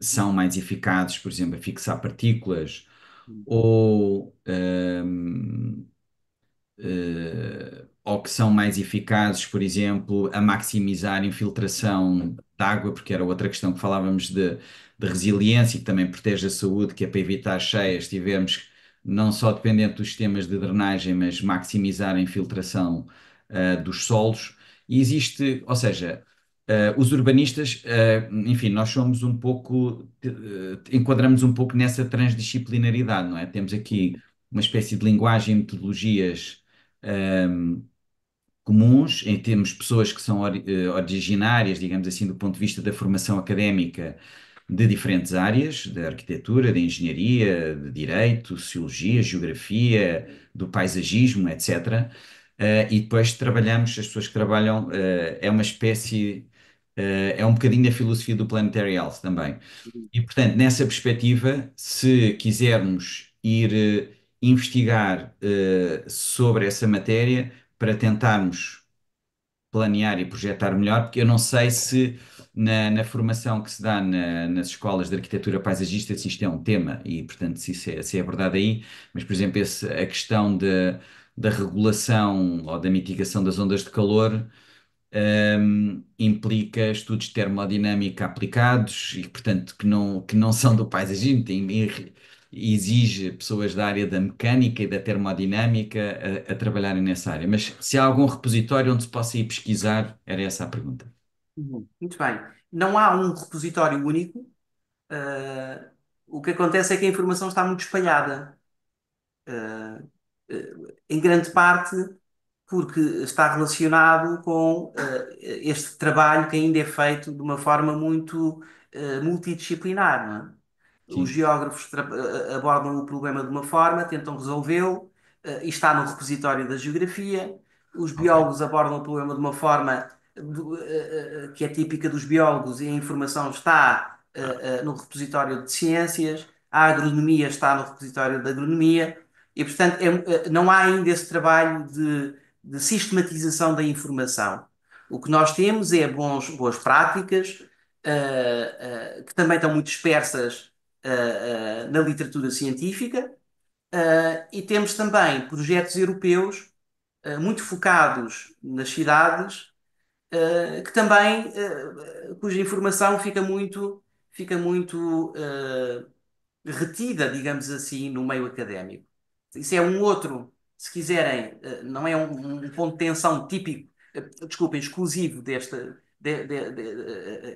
são mais eficazes, por exemplo, a fixar partículas, ou ou que são mais eficazes, por exemplo, a maximizar a infiltração de água, porque era outra questão que falávamos de resiliência, que também protege a saúde, que é para evitar cheias, tivermos não só dependente dos sistemas de drenagem, mas maximizar a infiltração dos solos. E existe, ou seja, os urbanistas, enfim, nós somos um pouco, enquadramos um pouco nessa transdisciplinaridade, não é? Temos aqui uma espécie de linguagem e metodologias ehm, comuns, em termos de pessoas que são originárias, digamos assim, do ponto de vista da formação académica de diferentes áreas, da arquitetura, da engenharia, de direito, sociologia, geografia, do paisagismo, etc. E depois trabalhamos, as pessoas que trabalham, é uma espécie, é um bocadinho da filosofia do Planetary Health também. E, portanto, nessa perspectiva, se quisermos ir investigar sobre essa matéria para tentarmos planear e projetar melhor, porque eu não sei se na formação que se dá nas escolas de arquitetura paisagista se isto é um tema e, portanto, se é verdade aí, mas, por exemplo, a questão da regulação ou da mitigação das ondas de calor implica estudos de termodinâmica aplicados e, portanto, que não são do paisagismo. exige pessoas da área da mecânica e da termodinâmica a trabalharem nessa área. Mas se há algum repositório onde se possa ir pesquisar, era essa a pergunta. Muito bem. Não há um repositório único. Uh, o que acontece é que a informação está muito espalhada. Em grande parte porque está relacionado com este trabalho que ainda é feito de uma forma muito multidisciplinar, não é? Os Sim, geógrafos abordam o problema de uma forma, tentam resolvê-lo, e está no repositório da geografia. Os ok, biólogos abordam o problema de uma forma que é típica dos biólogos e a informação está no repositório de ciências. A agronomia está no repositório da agronomia. E, portanto, não há ainda esse trabalho de sistematização da informação. O que nós temos é boas práticas, que também estão muito dispersas na literatura científica, e temos também projetos europeus muito focados nas cidades, que também, cuja informação fica muito retida, digamos assim, no meio académico. Isso é um outro, se quiserem, não é um ponto de tensão típico, desculpem, exclusivo desta,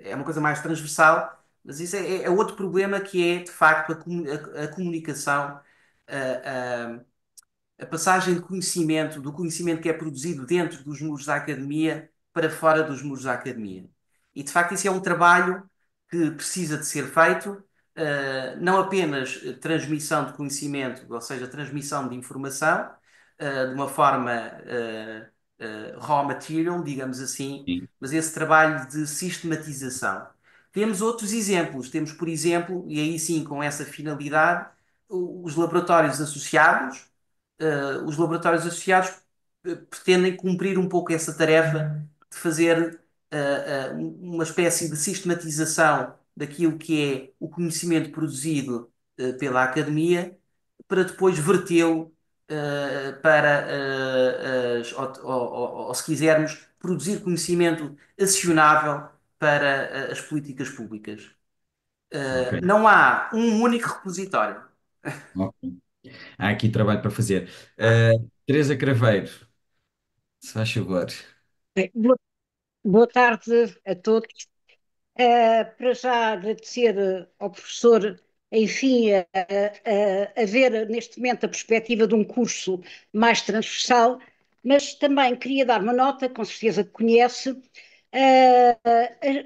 é uma coisa mais transversal, mas isso é outro problema que é, de facto, a comunicação, a, a passagem de conhecimento, do conhecimento que é produzido dentro dos muros da academia para fora dos muros da academia. E de facto, isso é um trabalho que precisa de ser feito, não apenas transmissão de conhecimento, ou seja, transmissão de informação, de uma forma raw material, digamos assim, sim, mas esse trabalho de sistematização. Temos outros exemplos. Temos, por exemplo, e aí sim, com essa finalidade, os laboratórios associados. Os laboratórios associados pretendem cumprir um pouco essa tarefa de fazer uma espécie de sistematização daquilo que é o conhecimento produzido pela academia para depois vertê-lo para, ou, se quisermos, produzir conhecimento acionável para as políticas públicas. ok, Não há um único repositório. ok. Há aqui trabalho para fazer. Teresa Craveiro, se faz favor. Bem, boa tarde a todos. Para já agradecer ao professor, enfim, a ver neste momento a perspectiva de um curso mais transversal, mas também queria dar uma nota, com certeza que conhece.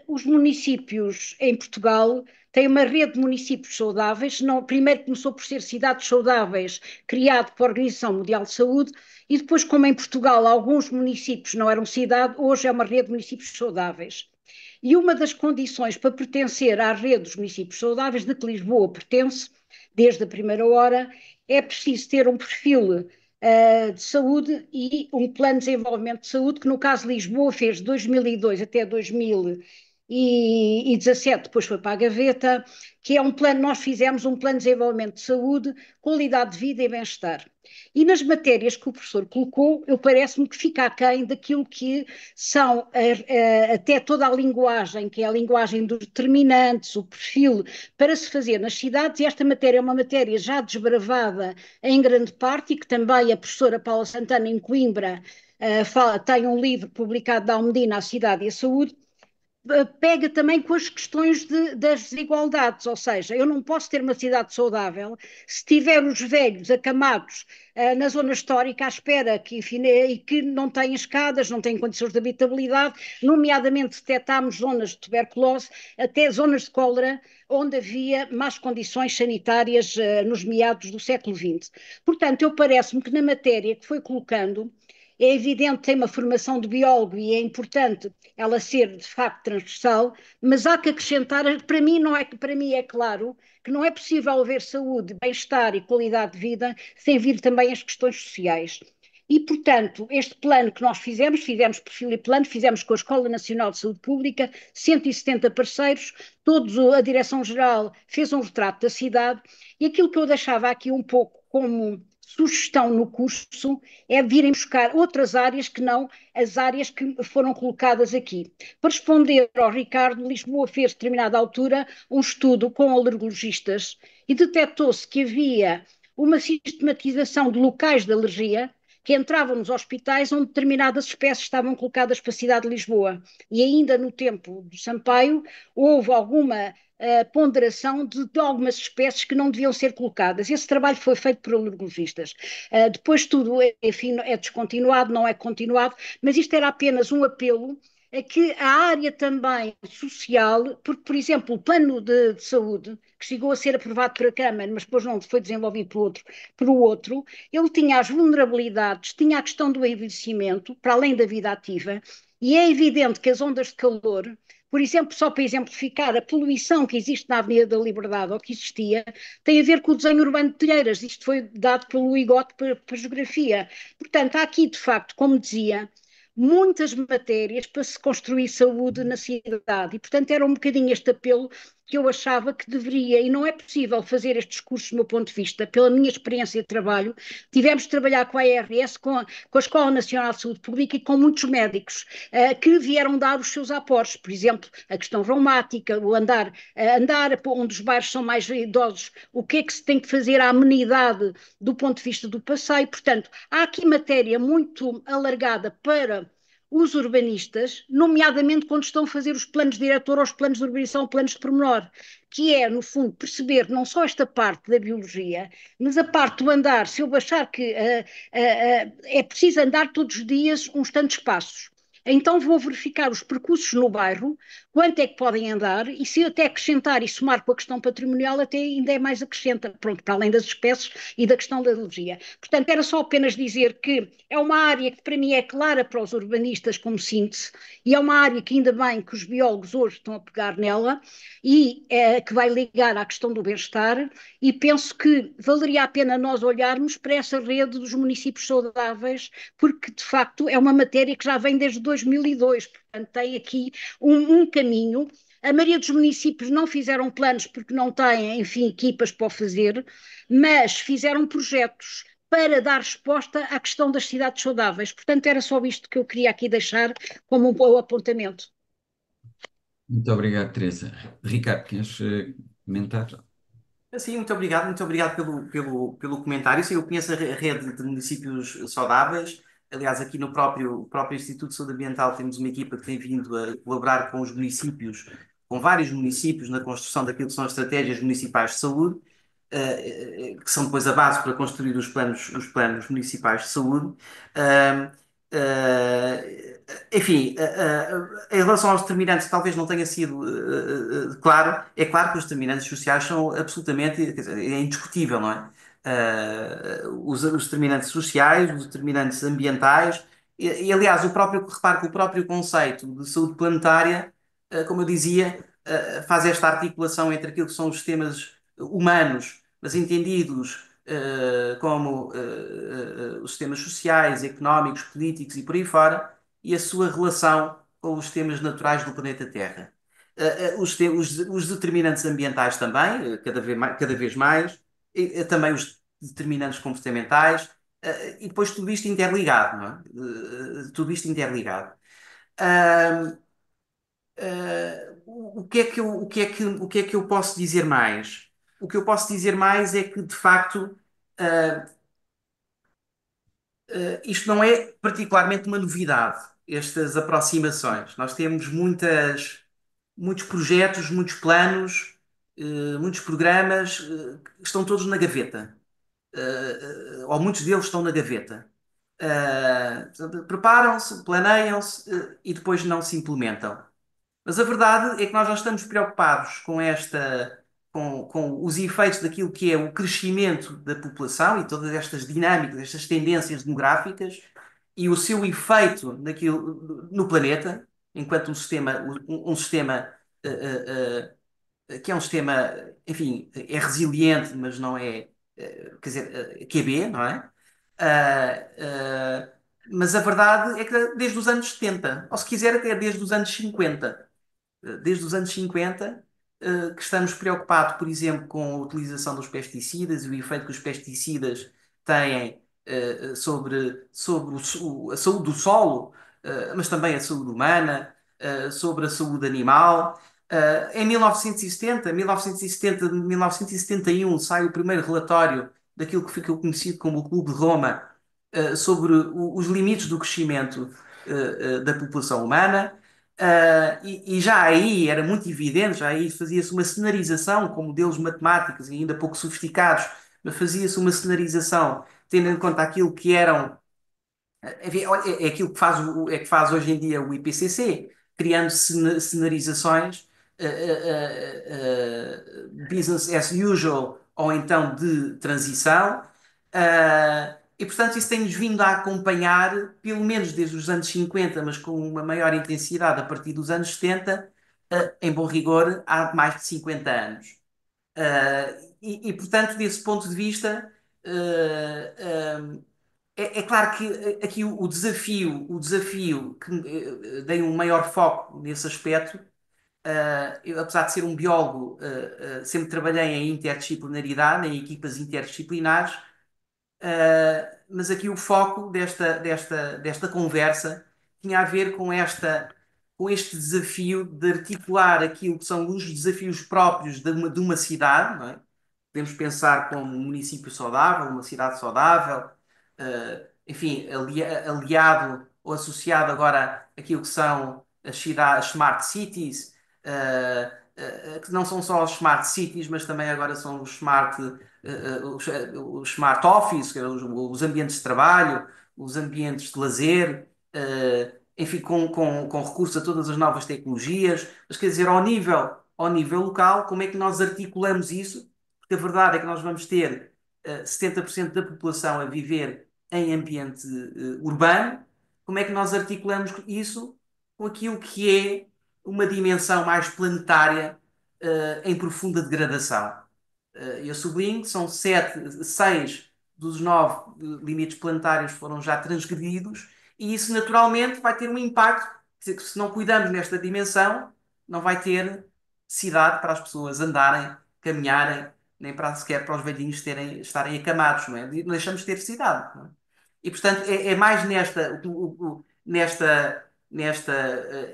Os municípios em Portugal têm uma rede de municípios saudáveis. Não, primeiro começou por ser cidades saudáveis, criado pela Organização Mundial de Saúde, e depois, como em Portugal alguns municípios não eram cidade, hoje é uma rede de municípios saudáveis. E uma das condições para pertencer à rede dos municípios saudáveis, de que Lisboa pertence, desde a primeira hora, é preciso ter um perfil de saúde e um plano de desenvolvimento de saúde, que no caso Lisboa fez de 2002 até 2017, depois foi para a gaveta, que é um plano, nós fizemos um plano de desenvolvimento de saúde, qualidade de vida e bem-estar. E nas matérias que o professor colocou, eu parece-me que fica aquém daquilo que são até toda a linguagem, que é a linguagem dos determinantes, o perfil para se fazer nas cidades, e esta matéria é uma matéria já desbravada em grande parte, e que também a professora Paula Santana, em Coimbra, tem um livro publicado da Almedina, A Cidade e a Saúde, pega também com as questões das desigualdades, ou seja, eu não posso ter uma cidade saudável se tiver os velhos acamados na zona histórica à espera que, enfim, e que não têm escadas, não têm condições de habitabilidade, nomeadamente detectámos zonas de tuberculose, até zonas de cólera, onde havia más condições sanitárias nos meados do século XX. Portanto, eu parece-me que na matéria que foi colocando, é evidente que tem uma formação de biólogo e é importante ela ser de facto transversal, mas há que acrescentar, para mim não é, para mim é claro que não é possível haver saúde, bem-estar e qualidade de vida sem vir também as questões sociais. E, portanto, este plano que nós fizemos perfil e plano, fizemos com a Escola Nacional de Saúde Pública, 170 parceiros, todos, a Direção-Geral fez um retrato da cidade, e aquilo que eu deixava aqui um pouco como sugestão no curso é virem buscar outras áreas que não as áreas que foram colocadas aqui. Para responder ao Ricardo, Lisboa fez, a determinada altura, um estudo com alergologistas e detectou-se que havia uma sistematização de locais de alergia que entravam nos hospitais onde determinadas espécies estavam colocadas para a cidade de Lisboa. E ainda no tempo do Sampaio houve alguma ponderação de algumas espécies que não deviam ser colocadas. Esse trabalho foi feito por alergologistas. Depois tudo, enfim, é descontinuado, não é continuado, mas isto era apenas um apelo a que a área também social, porque, por exemplo, o plano de saúde, que chegou a ser aprovado pela Câmara, mas depois não foi desenvolvido pelo outro, ele tinha as vulnerabilidades, tinha a questão do envelhecimento, para além da vida ativa, e é evidente que as ondas de calor, por exemplo, só para exemplificar, a poluição que existe na Avenida da Liberdade, ou que existia, tem a ver com o desenho urbano de Telheiras. Isto foi dado pelo IGOT para geografia. Portanto, há aqui, de facto, como dizia, muitas matérias para se construir saúde na cidade. E, portanto, era um bocadinho este apelo que eu achava que deveria, e não é possível fazer estes cursos do meu ponto de vista, pela minha experiência de trabalho, tivemos de trabalhar com a ARS, com a Escola Nacional de Saúde Pública e com muitos médicos que vieram dar os seus aportes, por exemplo, a questão reumática, o andar onde os bairros são mais idosos, o que é que se tem que fazer à amenidade do ponto de vista do passeio. Portanto, há aqui matéria muito alargada para os urbanistas, nomeadamente quando estão a fazer os planos de diretor ou os planos de urbanização, planos de pormenor, que é, no fundo, perceber não só esta parte da biologia, mas a parte do andar, se eu achar que é preciso andar todos os dias uns tantos passos. Então vou verificar os percursos no bairro, quanto é que podem andar, e se até acrescentar e somar com a questão patrimonial, até ainda é mais acrescenta, pronto, para além das espécies e da questão da alergia. Portanto, era só apenas dizer que é uma área que para mim é clara para os urbanistas como síntese, e é uma área que ainda bem que os biólogos hoje estão a pegar nela, e que vai ligar à questão do bem-estar, e penso que valeria a pena nós olharmos para essa rede dos municípios saudáveis, porque de facto é uma matéria que já vem desde 2002, portanto tem aqui um caminho. A maioria dos municípios não fizeram planos porque não têm, enfim, equipas para o fazer, mas fizeram projetos para dar resposta à questão das cidades saudáveis. Portanto, era só isto que eu queria aqui deixar como um apontamento. Muito obrigado, Teresa. Ricardo, queres comentar? Sim, muito obrigado pelo comentário. Sim, eu conheço a rede de municípios saudáveis. Aliás, aqui no próprio Instituto de Saúde Ambiental temos uma equipa que tem vindo a colaborar com os municípios, com vários municípios, na construção daquilo que são as estratégias municipais de saúde, que são depois a base para construir os planos municipais de saúde. Ah, Enfim, em relação aos determinantes, talvez não tenha sido claro. É claro que os determinantes sociais são absolutamente, quer dizer, é indiscutível, não é? Os determinantes sociais, os determinantes ambientais, aliás, repare que o próprio conceito de saúde planetária, como eu dizia, faz esta articulação entre aquilo que são os sistemas humanos, mas entendidos como os sistemas sociais, económicos, políticos e por aí fora, e a sua relação com os sistemas naturais do planeta Terra. Os determinantes ambientais também, cada vez mais, e também os determinantes comportamentais, e depois tudo isto interligado, não é? Tudo isto interligado. Ah, o que é que eu posso dizer mais? O que eu posso dizer mais é que, de facto, ah, isto não é particularmente uma novidade, estas aproximações. Nós temos muitos projetos, muitos planos, muitos programas, que estão todos na gaveta. Ou muitos deles estão na gaveta. Portanto, preparam-se, planeiam-se, e depois não se implementam. Mas a verdade é que nós já estamos preocupados com os efeitos daquilo que é o crescimento da população e todas estas dinâmicas, estas tendências demográficas e o seu efeito no planeta, enquanto um sistema que é um sistema, enfim, é resiliente, mas não é, quer dizer, QB, não é? Ah, ah, mas a verdade é que desde os anos 70, ou se quiser, até desde os anos 50, que estamos preocupados, por exemplo, com a utilização dos pesticidas e o efeito que os pesticidas têm sobre a saúde do solo, mas também a saúde humana, sobre a saúde animal. Em 1970, 1970, 1971, sai o primeiro relatório daquilo que ficou conhecido como o Clube de Roma, sobre os limites do crescimento da população humana. E já aí era muito evidente, já aí fazia-se uma cenarização com modelos matemáticos e ainda pouco sofisticados, mas fazia-se uma cenarização tendo em conta aquilo que eram. É aquilo que faz, é que faz hoje em dia o IPCC, criando cenarizações, business as usual ou então de transição. E portanto, isso tem-nos vindo a acompanhar, pelo menos desde os anos 50, mas com uma maior intensidade a partir dos anos 70, em bom rigor, há mais de 50 anos. Portanto, desse ponto de vista, é claro que aqui o desafio que dei um maior foco nesse aspecto, eu, apesar de ser um biólogo, sempre trabalhei em interdisciplinaridade, em equipas interdisciplinares, mas aqui o foco desta conversa tinha a ver com este desafio de articular aquilo que são os desafios próprios de uma cidade, não é? Podemos pensar como um município saudável, uma cidade saudável, enfim, aliado ou associado agora àquilo que são as cidades, as smart cities, que não são só os smart cities, mas também agora são os smart office, que é os ambientes de trabalho, os ambientes de lazer, enfim, com recurso a todas as novas tecnologias, mas quer dizer, ao nível local, como é que nós articulamos isso? Porque a verdade é que nós vamos ter 70% da população a viver em ambiente urbano. Como é que nós articulamos isso com aquilo que é uma dimensão mais planetária em profunda degradação? Eu sublinho que são seis dos nove limites planetários foram já transgredidos, e isso naturalmente vai ter um impacto. Quer dizer, que se não cuidarmos nesta dimensão, não vai ter cidade para as pessoas andarem, caminharem, nem para sequer para os velhinhos estarem acamados, não é? Não deixamos de ter cidade, não é? E portanto é mais nesta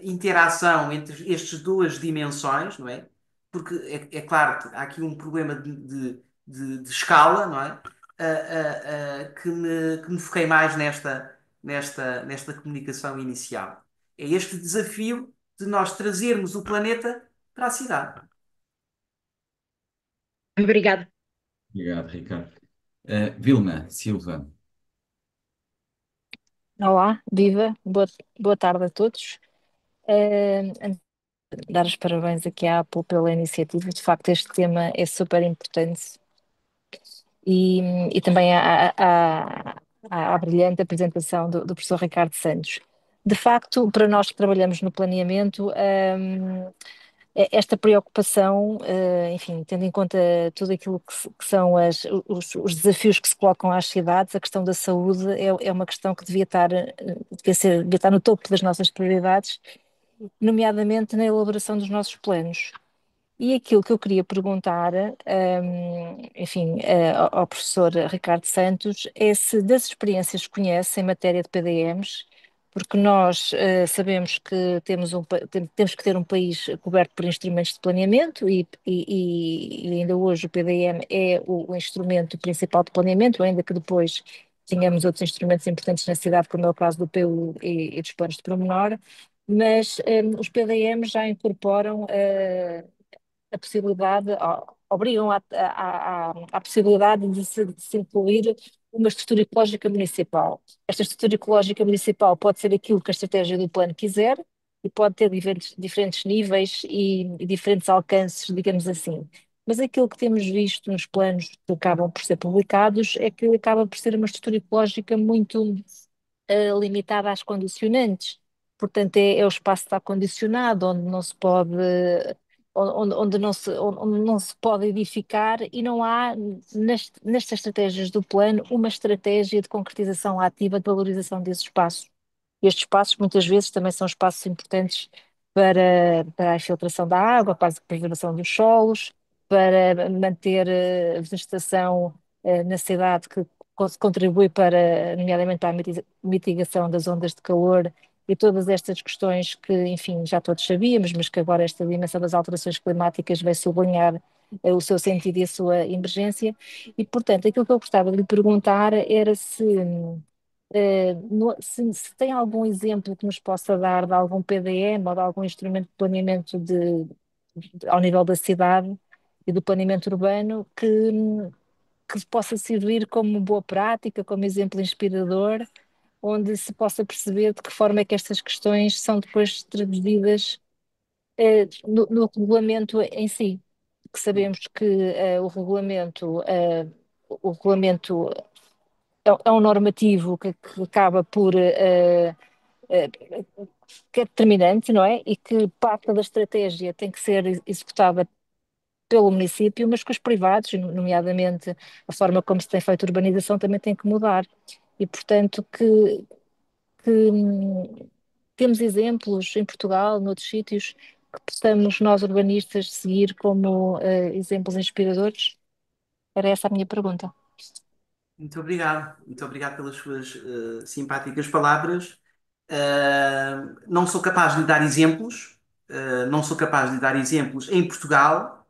interação entre estas duas dimensões, não é? Porque é claro que há aqui um problema de escala, não é? Que me foquei mais nesta comunicação inicial. É este desafio de nós trazermos o planeta para a cidade. Obrigada. Obrigado, Ricardo. Vilma Silva. Olá, viva, boa tarde a todos. Antes de dar os parabéns aqui à Apple pela iniciativa, de facto este tema é super importante e, e também à brilhante apresentação do professor Ricardo Santos. De facto, para nós que trabalhamos no planeamento, esta preocupação, enfim, tendo em conta tudo aquilo que são os desafios que se colocam às cidades, a questão da saúde é uma questão que devia estar no topo das nossas prioridades, nomeadamente na elaboração dos nossos planos. E aquilo que eu queria perguntar, enfim, ao professor Ricardo Santos, é se das experiências que conhece em matéria de PDMs, porque nós sabemos que temos que ter um país coberto por instrumentos de planeamento e ainda hoje o PDM é o instrumento principal de planeamento, ainda que depois tenhamos outros instrumentos importantes na cidade, como é o caso do PU e dos planos de pormenor, mas os PDMs já incorporam a possibilidade, obrigam à possibilidade de se incluir uma estrutura ecológica municipal. Esta estrutura ecológica municipal pode ser aquilo que a estratégia do plano quiser e pode ter diferentes níveis e diferentes alcances, digamos assim. Mas aquilo que temos visto nos planos que acabam por ser publicados é que acaba por ser uma estrutura ecológica muito limitada às condicionantes. Portanto, é o espaço que está condicionado, onde não se pode edificar e não há, nestas estratégias do plano, uma estratégia de concretização ativa de valorização desses espaços. Estes espaços muitas vezes também são espaços importantes para a infiltração da água, para a preservação dos solos, para manter a vegetação na cidade que contribui para, nomeadamente para a mitigação das ondas de calor e todas estas questões que, enfim, já todos sabíamos, mas que agora esta dimensão das alterações climáticas vai sublinhar o seu sentido e a sua emergência. E, portanto, aquilo que eu gostava de lhe perguntar era se tem algum exemplo que nos possa dar de algum PDM ou de algum instrumento de planeamento ao nível da cidade e do planeamento urbano que possa servir como boa prática, como exemplo inspirador, onde se possa perceber de que forma é que estas questões são depois traduzidas no regulamento em si, que sabemos que o regulamento é um normativo que acaba por eh, que é determinante, não é? E que parte da estratégia tem que ser executada pelo município, mas que os privados, nomeadamente a forma como se tem feito urbanização, também tem que mudar. E, portanto, que temos exemplos em Portugal, noutros sítios, que possamos nós urbanistas seguir como exemplos inspiradores? Era essa a minha pergunta. Muito obrigado pelas suas simpáticas palavras. Não sou capaz de lhe dar exemplos, não sou capaz de lhe dar exemplos em Portugal.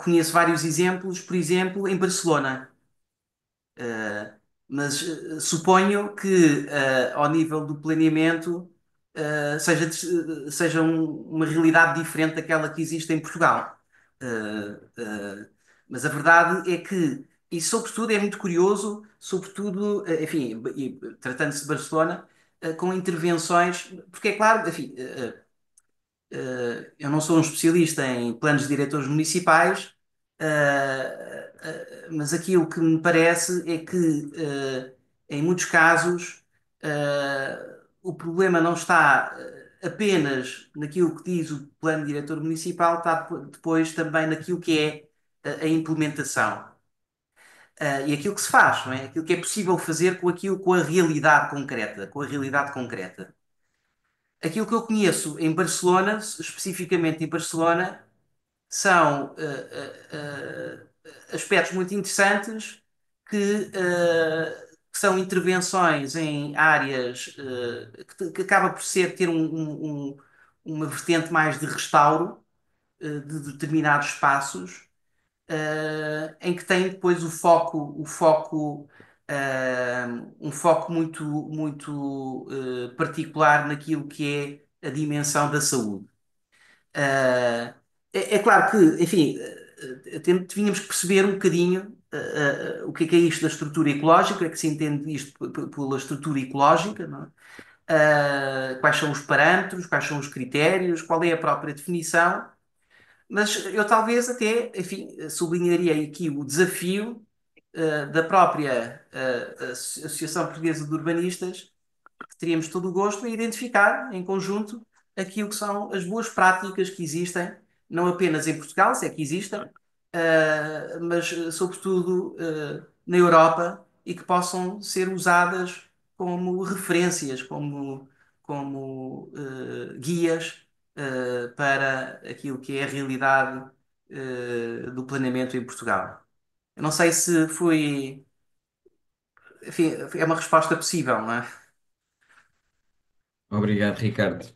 Conheço vários exemplos, por exemplo, em Barcelona. Uh, mas suponho que ao nível do planeamento seja uma realidade diferente daquela que existe em Portugal. Mas a verdade é que, e sobretudo é muito curioso, sobretudo, enfim, tratando-se de Barcelona, com intervenções, porque é claro, enfim, eu não sou um especialista em planos de diretores municipais, mas aquilo que me parece é que, em muitos casos, o problema não está apenas naquilo que diz o plano diretor municipal, está depois também naquilo que é a implementação. E aquilo que se faz, não é? Aquilo que é possível fazer com aquilo, com a realidade concreta, com a realidade concreta. Aquilo que eu conheço em Barcelona, especificamente em Barcelona, são aspectos muito interessantes que são intervenções em áreas que acaba por ter uma vertente mais de restauro de determinados espaços, em que tem depois um foco muito particular naquilo que é a dimensão da saúde. Uh, é claro que, enfim, tínhamos que perceber um bocadinho o que é isto da estrutura ecológica, é que se entende isto pela estrutura ecológica, não é? Quais são os parâmetros, quais são os critérios, qual é a própria definição, mas eu talvez até, enfim, sublinharia aqui o desafio da própria Associação Portuguesa de Urbanistas, que teríamos todo o gosto em identificar em conjunto aquilo que são as boas práticas que existem, não apenas em Portugal, se é que existem, mas sobretudo na Europa e que possam ser usadas como referências, como guias para aquilo que é a realidade do planeamento em Portugal. Eu não sei se foi, enfim, é uma resposta possível, não é? Obrigado, Ricardo.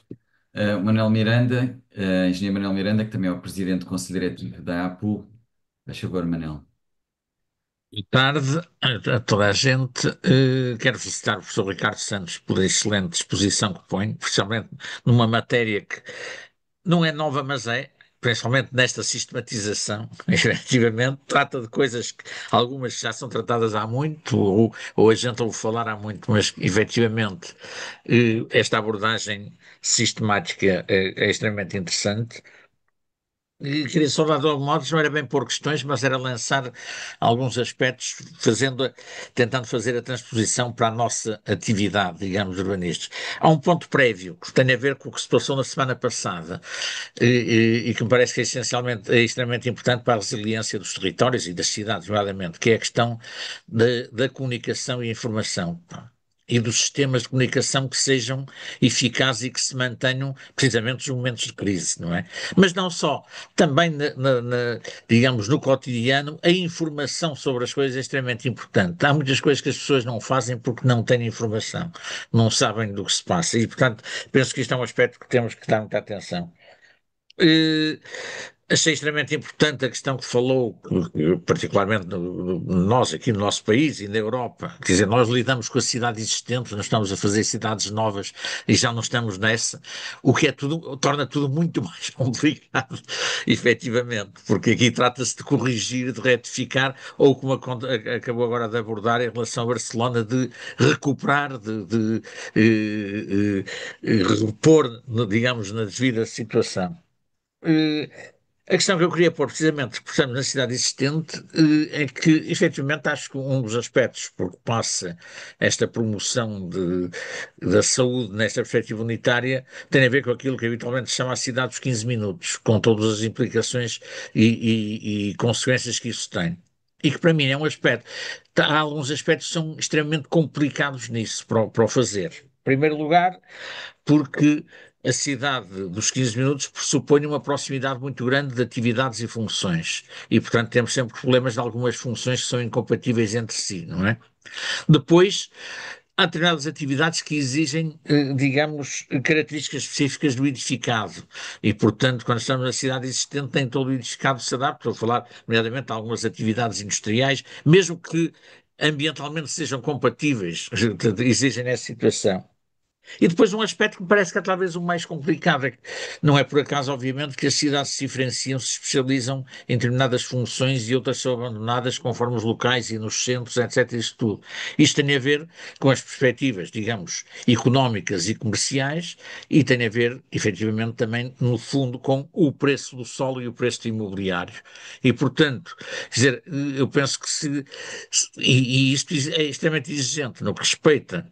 Manuel Miranda, engenheiro Manuel Miranda, que também é o presidente do Conselho Diretivo da APU. Faz favor, Manel. Boa tarde a toda a gente. Quero felicitar o professor Ricardo Santos pela excelente exposição que põe, especialmente numa matéria que não é nova, mas é, principalmente nesta sistematização. Efetivamente, trata de coisas que algumas já são tratadas há muito, ou a gente ouve falar há muito, mas efetivamente esta abordagem sistemática é extremamente interessante. E queria só dar dois modos, não era bem pôr questões, mas era lançar alguns aspectos, tentando fazer a transposição para a nossa atividade, digamos, urbanística. Há um ponto prévio que tem a ver com o que se passou na semana passada e que me parece que é extremamente importante para a resiliência dos territórios e das cidades, nomeadamente, que é a questão da comunicação e informação. e dos sistemas de comunicação que sejam eficazes e que se mantenham precisamente nos momentos de crise, não é? Mas não só, também, digamos, no cotidiano, a informação sobre as coisas é extremamente importante. Há muitas coisas que as pessoas não fazem porque não têm informação, não sabem do que se passa e, portanto, penso que isto é um aspecto que temos que dar muita atenção. Achei extremamente importante a questão que falou, particularmente nós aqui no nosso país e na Europa. Quer dizer, nós lidamos com a cidade existente, nós estamos a fazer cidades novas e já não estamos nessa, o que é tudo, torna tudo muito mais complicado, efetivamente, porque aqui trata-se de corrigir, de retificar, ou como acabou agora de abordar em relação a Barcelona, de recuperar, de repor, digamos, na devida situação. A questão que eu queria pôr, precisamente, porque estamos na cidade existente, é que, efetivamente, acho que um dos aspectos por que passa esta promoção da saúde nesta perspectiva unitária tem a ver com aquilo que habitualmente se chama a cidade dos 15 minutos, com todas as implicações e consequências que isso tem. E que, para mim, é um aspecto. Há alguns aspectos que são extremamente complicados nisso, para o fazer. Em primeiro lugar, porque a cidade dos 15 minutos pressupõe uma proximidade muito grande de atividades e funções. E, portanto, temos sempre problemas de algumas funções que são incompatíveis entre si, não é? Depois, há determinadas atividades que exigem, digamos, características específicas do edificado. E, portanto, quando estamos na cidade existente, nem todo o edificado se adapta. Estou a falar, nomeadamente, de algumas atividades industriais, mesmo que ambientalmente sejam compatíveis, exigem essa situação. E depois um aspecto que me parece que é talvez o mais complicado, é que não é por acaso, obviamente, que as cidades se diferenciam, se especializam em determinadas funções e outras são abandonadas conforme os locais e nos centros, etc. Isto tudo. Isto tem a ver com as perspectivas, digamos, económicas e comerciais e tem a ver, efetivamente, também, no fundo, com o preço do solo e o preço do imobiliário. E, portanto, quer dizer, eu penso que e isto é extremamente exigente no que respeita,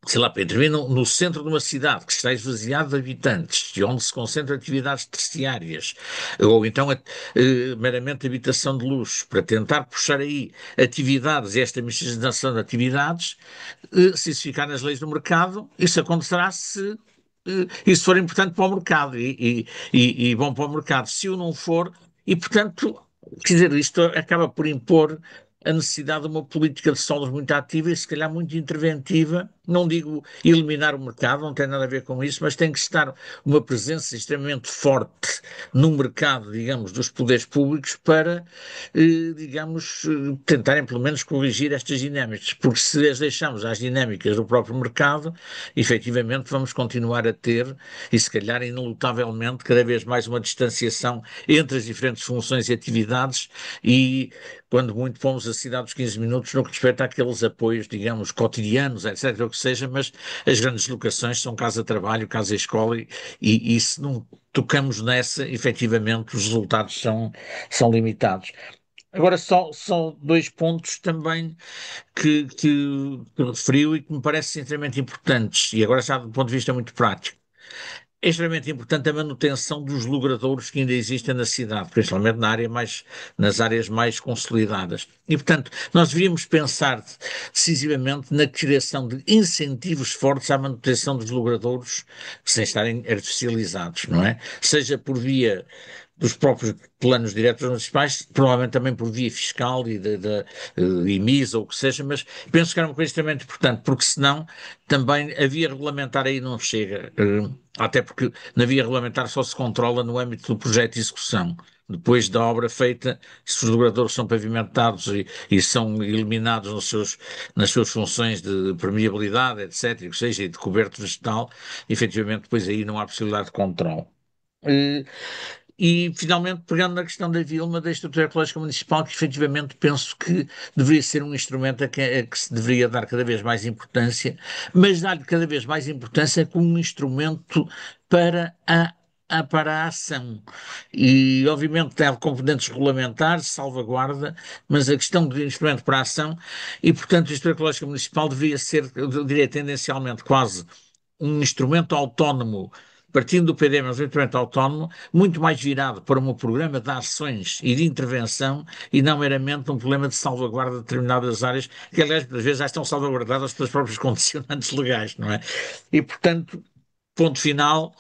sei lá, para intervir no centro de uma cidade que está esvaziada de habitantes e onde se concentram atividades terciárias, ou então meramente habitação de luxo, para tentar puxar aí atividades e esta miscigenação de atividades, se isso ficar nas leis do mercado, isso acontecerá se isso for importante para o mercado e bom para o mercado. Se o não for, e portanto, quer dizer, isto acaba por impor a necessidade de uma política de solos muito ativa e se calhar muito interventiva. Não digo eliminar o mercado, não tem nada a ver com isso, mas tem que estar uma presença extremamente forte no mercado, digamos, dos poderes públicos para, digamos, tentarem pelo menos corrigir estas dinâmicas, porque se as deixamos às dinâmicas do próprio mercado, efetivamente vamos continuar a ter, e se calhar inelutavelmente, cada vez mais uma distanciação entre as diferentes funções e atividades e quando muito fomos a cidade dos 15 minutos no que respeita àqueles apoios, digamos, cotidianos, etc., o que seja, mas as grandes locações são casa-trabalho, casa-escola e se não tocamos nessa, efetivamente os resultados são limitados. Agora, só dois pontos também que referiu e que me parecem extremamente importantes, e agora já do ponto de vista muito prático. É extremamente importante a manutenção dos logradouros que ainda existem na cidade, principalmente nas áreas mais consolidadas. E, portanto, nós deveríamos pensar decisivamente na criação de incentivos fortes à manutenção dos logradouros sem estarem artificializados, não é? Seja por via dos próprios planos diretores municipais, provavelmente também por via fiscal e da IMIS ou o que seja, mas penso que era uma coisa extremamente importante, porque senão também a via regulamentar aí não chega, até porque na via regulamentar só se controla no âmbito do projeto de execução. Depois da obra feita, se os dobradouros são pavimentados e são eliminados nas suas funções de permeabilidade, etc., ou seja, e de coberto vegetal, efetivamente depois aí não há possibilidade de controle. E, finalmente, pegando na questão da Vilma, da Estrutura Ecológica Municipal, que efetivamente penso que deveria ser um instrumento a que se deveria dar cada vez mais importância, mas dar-lhe cada vez mais importância como um instrumento para para a ação. E, obviamente, tem componentes regulamentares, salvaguarda, mas a questão do instrumento para a ação, e, portanto, a Estrutura Ecológica Municipal deveria ser, eu diria, tendencialmente quase um instrumento autónomo partindo do PD, mas eventualmente autónomo, muito mais virado para um programa de ações e de intervenção e não meramente um problema de salvaguarda de determinadas áreas, que aliás, às vezes já estão salvaguardadas pelas próprias condicionantes legais, não é? E, portanto, ponto final.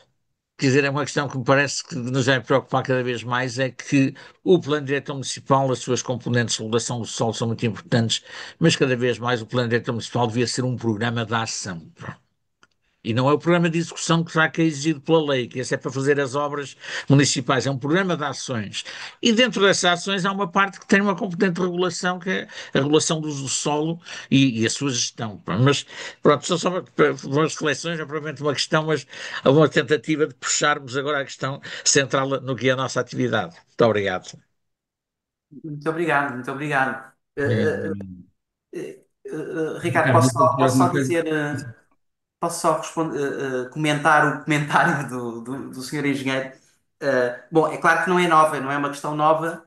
Quer dizer, é uma questão que me parece que nos vai preocupar cada vez mais, é que o plano diretor municipal, as suas componentes de regulação do solo são muito importantes, mas cada vez mais o plano diretor municipal devia ser um programa de ação. E não é o programa de execução que será que é exigido pela lei, que esse é para fazer as obras municipais, é um programa de ações. E dentro dessas ações há uma parte que tem uma competente de regulação, que é a regulação do uso do solo e a sua gestão. Mas, pronto, são só umas reflexões, é provavelmente uma questão, mas há uma tentativa de puxarmos agora a questão central no que é a nossa atividade. Muito obrigado. Muito obrigado, muito obrigado. Eh, Ricardo, Ricardo, não sei se posso só alguma coisa. dizer, posso só comentar o comentário do senhor engenheiro. Bom, é claro que não é nova, não é uma questão nova,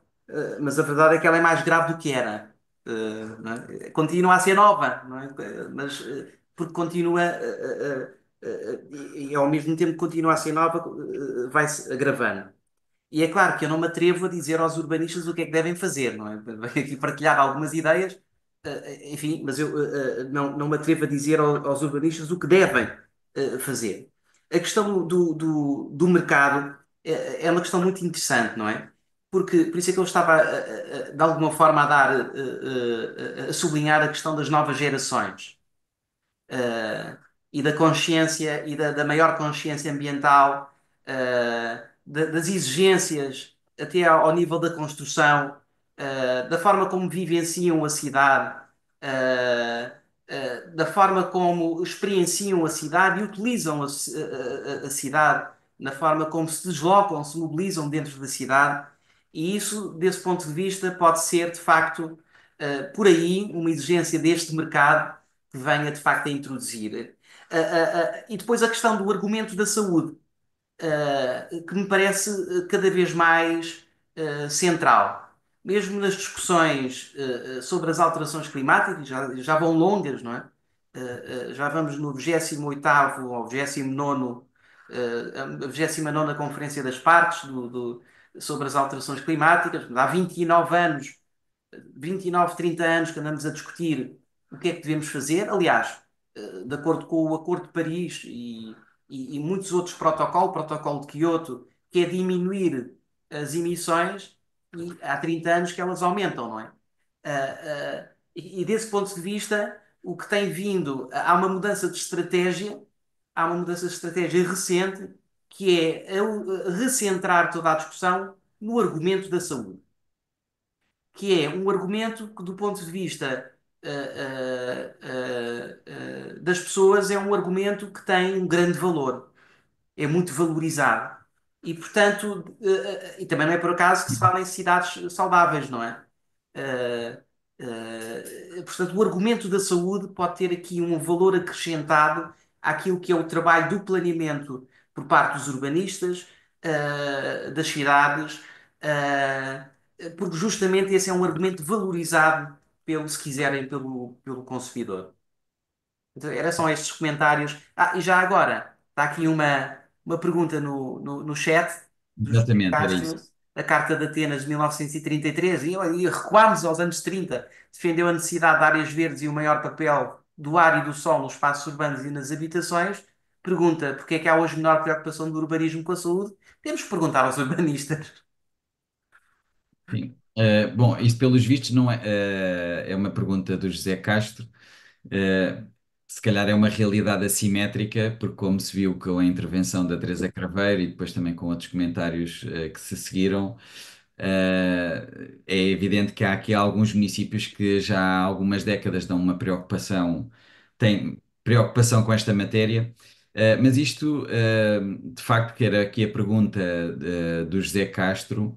mas a verdade é que ela é mais grave do que era. Não é? Continua a ser nova, não é? Mas porque continua, e ao mesmo tempo que continua a ser nova, vai-se agravando. E é claro que eu não me atrevo a dizer aos urbanistas o que é que devem fazer, não é? Venho aqui partilhar algumas ideias, enfim, mas eu não me atrevo a dizer aos urbanistas o que devem fazer. A questão do mercado é uma questão muito interessante, não é? Porque, por isso é que eu estava, de alguma forma, a dar, a sublinhar a questão das novas gerações eh, e da consciência e da maior consciência ambiental, das exigências até ao nível da construção, da forma como vivenciam a cidade, da forma como experienciam a cidade e utilizam a cidade, na forma como se deslocam, se mobilizam dentro da cidade. E isso, desse ponto de vista, pode ser, de facto, por aí, uma exigência deste mercado que venha de facto a introduzir. E depois a questão do argumento da saúde, que me parece cada vez mais central. Mesmo nas discussões sobre as alterações climáticas, já vão longas, não é? Já vamos no 28º ou 29º, a 29ª Conferência das Partes sobre as alterações climáticas. Há 29 anos 29, 30 anos que andamos a discutir o que é que devemos fazer. Aliás, de acordo com o Acordo de Paris e muitos outros protocolos, o Protocolo de Quioto, que é diminuir as emissões, e há 30 anos que elas aumentam, não é? E desse ponto de vista, o que tem vindo, há uma mudança de estratégia, há uma mudança de estratégia recente, que é recentrar toda a discussão no argumento da saúde, que é um argumento que, do ponto de vista das pessoas, é um argumento que tem um grande valor, é muito valorizado. E, portanto, e também não é por acaso que se fala em cidades saudáveis, não é? Portanto, o argumento da saúde pode ter aqui um valor acrescentado àquilo que é o trabalho do planeamento por parte dos urbanistas, das cidades, porque justamente esse é um argumento valorizado pelo, se quiserem, pelo consumidor. Então, eram só estes comentários. E já agora, está aqui uma pergunta no chat do José Exatamente, era Castro, isso. a Carta de Atenas de 1933, e recuámos aos anos 30, defendeu a necessidade de áreas verdes e o maior papel do ar e do sol nos espaços urbanos e nas habitações. Pergunta, porque é que há hoje menor preocupação do urbanismo com a saúde? Temos que perguntar aos urbanistas. Sim. Bom, isto pelos vistos não é, é uma pergunta do José Castro. Eh, Se calhar é uma realidade assimétrica, porque como se viu com a intervenção da Teresa Craveiro e depois também com outros comentários que se seguiram, é evidente que há aqui alguns municípios que já há algumas décadas dão uma preocupação, têm preocupação com esta matéria. Mas isto, de facto, que era aqui a pergunta do José Castro,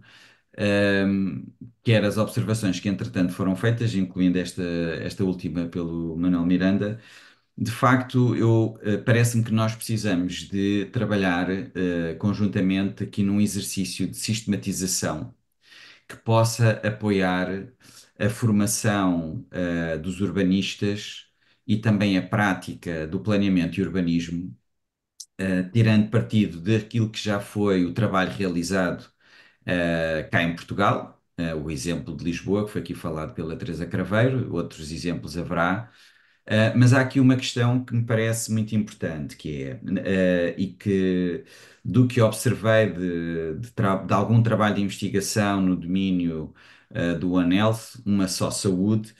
quer as observações que entretanto foram feitas, incluindo esta última pelo Manuel Miranda. De facto, parece-me que nós precisamos de trabalhar conjuntamente aqui num exercício de sistematização que possa apoiar a formação dos urbanistas e também a prática do planeamento e urbanismo tirando partido daquilo que já foi o trabalho realizado cá em Portugal, o exemplo de Lisboa, que foi aqui falado pela Teresa Craveiro, outros exemplos haverá. Mas há aqui uma questão que me parece muito importante, que é, e que do que observei de algum trabalho de investigação no domínio do One Health, uma só saúde,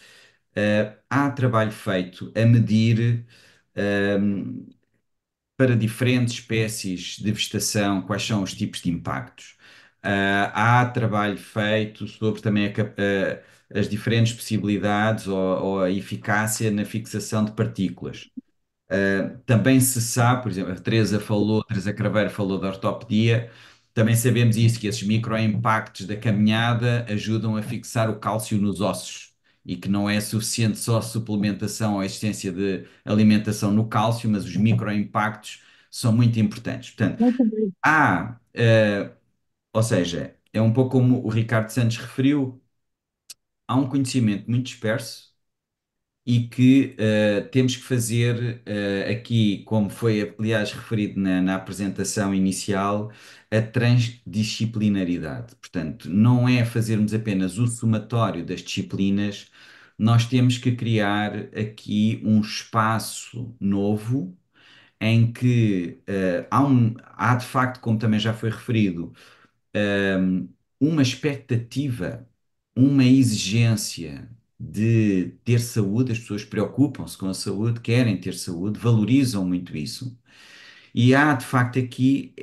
há trabalho feito a medir para diferentes espécies de vegetação quais são os tipos de impactos. Há trabalho feito sobre também as diferentes possibilidades ou a eficácia na fixação de partículas. Também se sabe, por exemplo, a Teresa Craveiro falou da ortopedia, também sabemos isso, que esses microimpactos da caminhada ajudam a fixar o cálcio nos ossos e que não é suficiente só suplementação ou a existência de alimentação no cálcio, mas os microimpactos são muito importantes. Portanto, Muito bem. ou seja, é um pouco como o Ricardo Santos referiu, há um conhecimento muito disperso e que temos que fazer aqui, como foi aliás referido na apresentação inicial, a transdisciplinaridade. Portanto, não é fazermos apenas o somatório das disciplinas, nós temos que criar aqui um espaço novo em que há de facto, como também já foi referido, um, uma expectativa, uma exigência de ter saúde, as pessoas preocupam-se com a saúde, querem ter saúde, valorizam muito isso. E há, de facto, aqui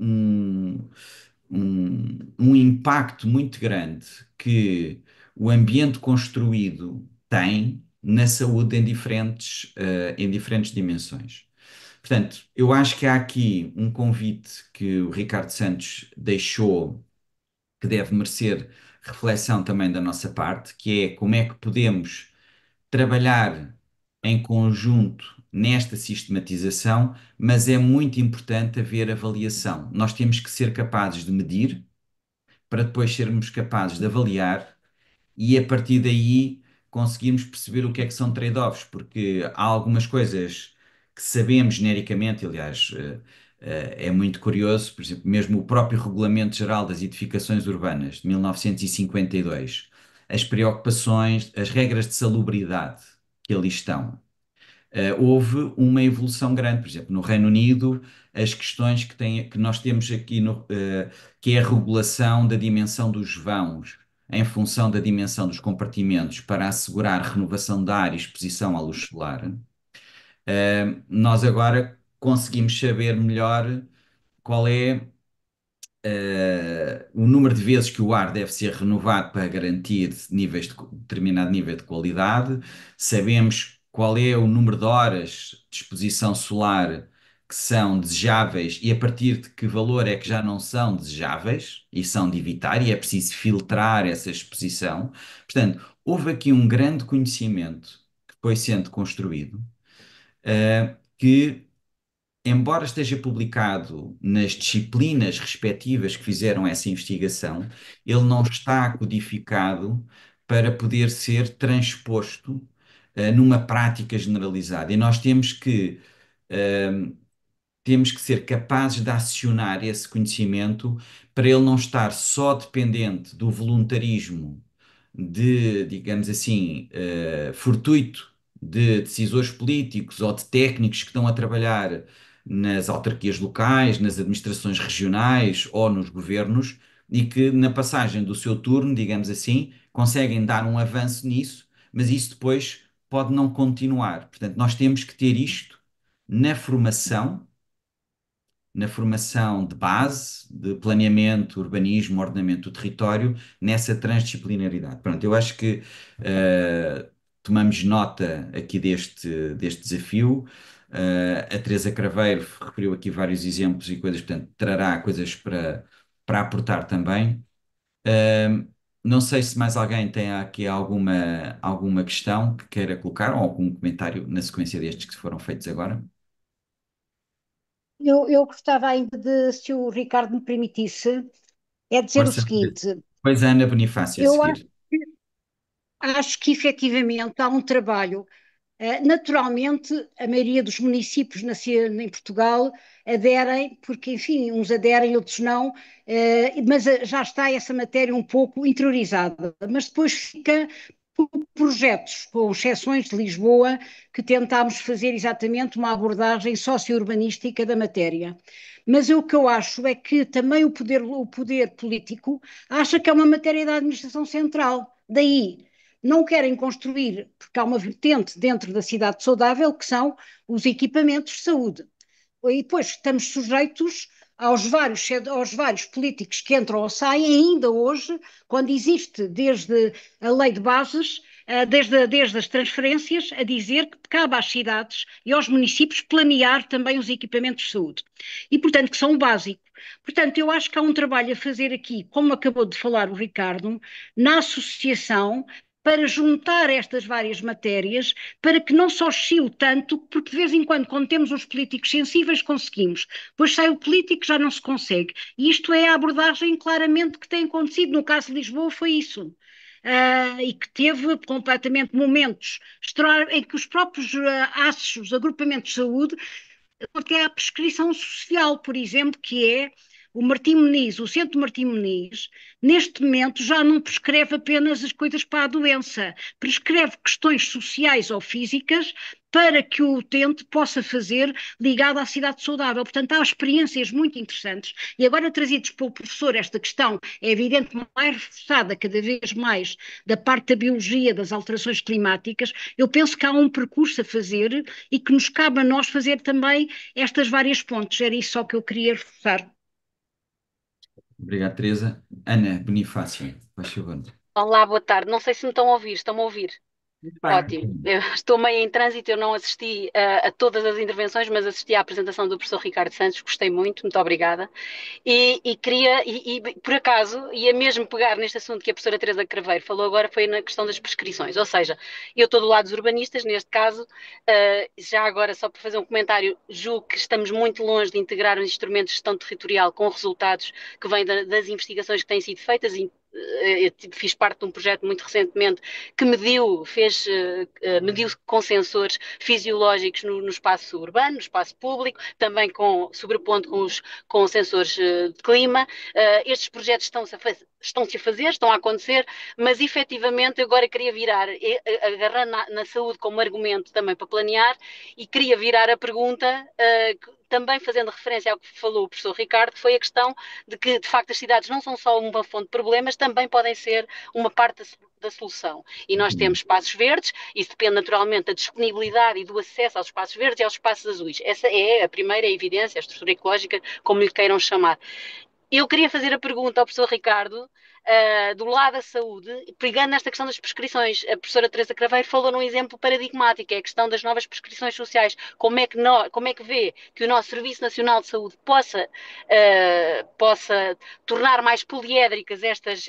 um impacto muito grande que o ambiente construído tem na saúde em diferentes dimensões. Portanto, eu acho que há aqui um convite que o Ricardo Santos deixou que deve merecer reflexão também da nossa parte, que é como é que podemos trabalhar em conjunto nesta sistematização, mas é muito importante haver avaliação. Nós temos que ser capazes de medir para depois sermos capazes de avaliar e a partir daí conseguirmos perceber o que é que são trade-offs, porque há algumas coisas que sabemos genericamente, aliás, é muito curioso, por exemplo, mesmo o próprio Regulamento Geral das Edificações Urbanas de 1952, as preocupações, as regras de salubridade que ali estão. Houve uma evolução grande, por exemplo, no Reino Unido, as questões que nós temos aqui, que é a regulação da dimensão dos vãos, em função da dimensão dos compartimentos, para assegurar renovação da ar e exposição à luz solar. Nós agora conseguimos saber melhor qual é o número de vezes que o ar deve ser renovado para garantir determinado nível de qualidade, sabemos qual é o número de horas de exposição solar que são desejáveis e a partir de que valor é que já não são desejáveis e são de evitar, e é preciso filtrar essa exposição. Portanto, houve aqui um grande conhecimento que foi sendo construído, que embora esteja publicado nas disciplinas respectivas que fizeram essa investigação, ele não está codificado para poder ser transposto numa prática generalizada. E nós temos que ser capazes de acionar esse conhecimento para ele não estar só dependente do voluntarismo digamos assim, fortuito de decisores políticos ou de técnicos que estão a trabalhar nas autarquias locais, nas administrações regionais ou nos governos e que na passagem do seu turno, digamos assim, conseguem dar um avanço nisso, mas isso depois pode não continuar. Portanto, nós temos que ter isto na formação de base, de planeamento, urbanismo, ordenamento do território, nessa transdisciplinaridade. Pronto, eu acho que tomamos nota aqui deste desafio. A Teresa Craveiro referiu aqui vários exemplos e coisas, portanto, trará coisas para aportar também. Não sei se mais alguém tem aqui alguma questão que queira colocar ou algum comentário na sequência destes que foram feitos agora. Eu gostava ainda de, se o Ricardo me permitisse, é dizer o Força. seguinte: Pois a Ana Bonifácio a eu seguir. acho que efetivamente há um trabalho Naturalmente, a maioria dos municípios em Portugal aderem, porque, enfim, uns aderem, outros não, mas já está essa matéria um pouco interiorizada. Mas depois fica por projetos, com exceções de Lisboa, que tentámos fazer exatamente uma abordagem socio-urbanística da matéria. Mas o que eu acho é que também o poder político acha que é uma matéria da administração central. Daí não querem construir, porque há uma vertente dentro da cidade saudável que são os equipamentos de saúde. E depois estamos sujeitos aos vários políticos que entram ou saem, ainda hoje, quando existe desde a lei de bases, desde as transferências, a dizer que cabe às cidades e aos municípios planear também os equipamentos de saúde. E, portanto, que são o básico. Portanto, eu acho que há um trabalho a fazer aqui, como acabou de falar o Ricardo, na associação, para juntar estas várias matérias, para que não só oscile tanto, porque de vez em quando temos uns políticos sensíveis, conseguimos. Depois sai o político, já não se consegue. E isto é a abordagem claramente que tem acontecido. No caso de Lisboa foi isso. E que teve completamente momentos em que os próprios os agrupamentos de saúde, porque é a prescrição social, por exemplo, que é o Martim Moniz, o Centro Martim Moniz, neste momento já não prescreve apenas as coisas para a doença, prescreve questões sociais ou físicas para que o utente possa fazer ligado à cidade saudável. Portanto, há experiências muito interessantes. E agora, trazidos pelo professor, esta questão é evidente mais reforçada cada vez mais da parte da biologia, das alterações climáticas, eu penso que há um percurso a fazer e que nos cabe a nós fazer também estas várias pontes. Era isso só que eu queria reforçar. Obrigado, Teresa. Ana Bonifácio, faz favor. Olá, boa tarde. Não sei se me estão a ouvir. Estão-me a ouvir? Muito bem. Ótimo. Eu estou meio em trânsito, eu não assisti a todas as intervenções, mas assisti à apresentação do professor Ricardo Santos, gostei muito, muito obrigada. Por acaso, ia mesmo pegar neste assunto que a professora Teresa Craveiro falou agora, foi na questão das prescrições. Ou seja, eu estou do lado dos urbanistas, neste caso, já agora, só para fazer um comentário, julgo que estamos muito longe de integrar os instrumentos de gestão territorial com resultados que vêm das investigações que têm sido feitas. Eu fiz parte de um projeto muito recentemente que mediu com sensores fisiológicos no espaço urbano, no espaço público, também sobrepondo com sensores de clima. Estes projetos estão-se a fazer, estão a acontecer, mas efetivamente eu agora queria virar, agarrando na saúde como argumento também para planear, e queria virar a pergunta, também fazendo referência ao que falou o professor Ricardo, foi a questão de que, de facto, as cidades não são só uma fonte de problemas, também podem ser uma parte da solução. E nós temos espaços verdes, isso depende naturalmente da disponibilidade e do acesso aos espaços verdes e aos espaços azuis. Essa é a primeira evidência, a estrutura ecológica, como lhe queiram chamar. Eu queria fazer a pergunta ao professor Ricardo, do lado da saúde, pegando nesta questão das prescrições. A professora Teresa Craveiro falou num exemplo paradigmático, é a questão das novas prescrições sociais. Como é que vê que o nosso Serviço Nacional de Saúde possa tornar mais poliédricas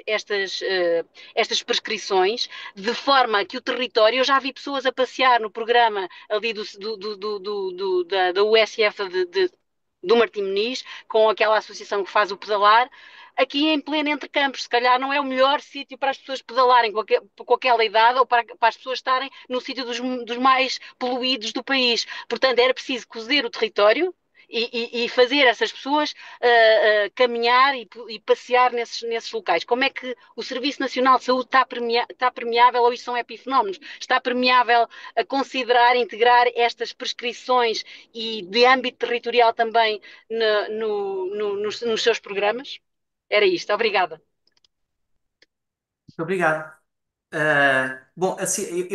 estas prescrições, de forma que o território, eu já vi pessoas a passear no programa ali da USF do Martim Moniz, com aquela associação que faz o pedalar, aqui em pleno entre campos, se calhar não é o melhor sítio para as pessoas pedalarem com aquela idade, ou para as pessoas estarem no sítio dos mais poluídos do país. Portanto, era preciso cozer o território e fazer essas pessoas caminhar e passear nesses locais. Como é que o Serviço Nacional de Saúde está permeável, ou isto são epifenómenos, está permeável a considerar, integrar estas prescrições e de âmbito territorial também nos seus programas? Era isto, obrigada. Muito obrigado. Bom,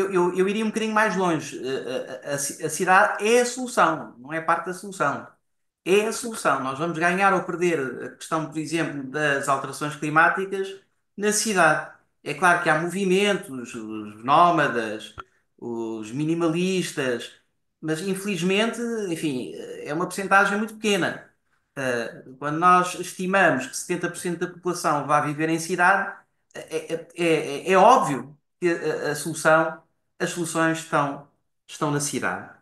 eu iria um bocadinho mais longe. A cidade é a solução, não é parte da solução. É a solução. Nós vamos ganhar ou perder a questão, por exemplo, das alterações climáticas na cidade. É claro que há movimentos, os nómadas, os minimalistas, mas infelizmente, enfim, é uma percentagem muito pequena. Quando nós estimamos que 70% da população vai viver em cidade, é óbvio que as soluções estão na cidade.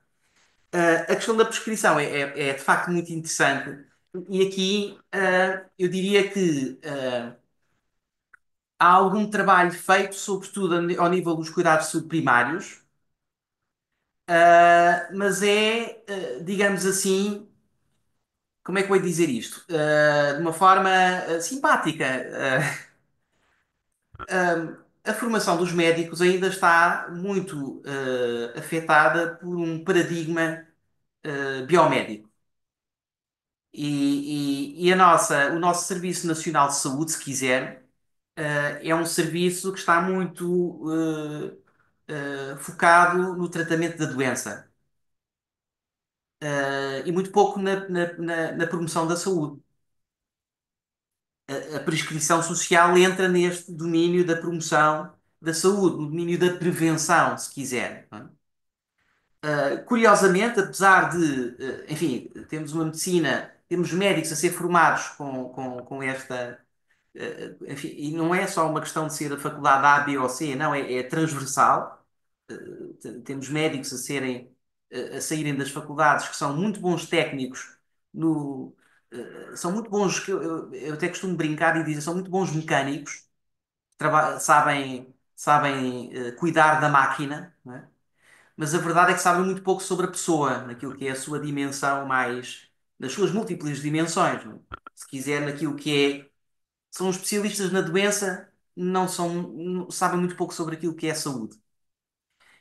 A questão da prescrição é de facto muito interessante, e aqui eu diria que há algum trabalho feito, sobretudo ao nível dos cuidados subprimários, Mas é, digamos assim, como é que eu ia dizer isto? De uma forma simpática. A formação dos médicos ainda está muito afetada por um paradigma biomédico. O nosso Serviço Nacional de Saúde, se quiser, é um serviço que está muito focado no tratamento da doença, e muito pouco na promoção da saúde. A prescrição social entra neste domínio da promoção da saúde, no domínio da prevenção, se quiser. Não é? Curiosamente, apesar de, enfim, temos uma medicina, temos médicos a ser formados com esta. Enfim, e não é só uma questão de ser a faculdade A, B ou C, não, é transversal. Temos médicos a saírem das faculdades que são muito bons técnicos no, são muito bons, eu até costumo brincar e dizer, são muito bons mecânicos, sabem cuidar da máquina, não é? Mas a verdade é que sabem muito pouco sobre a pessoa, naquilo que é a sua dimensão mais, nas suas múltiplas dimensões, não é? Se quiser, naquilo que é, são especialistas na doença, sabem muito pouco sobre aquilo que é a saúde.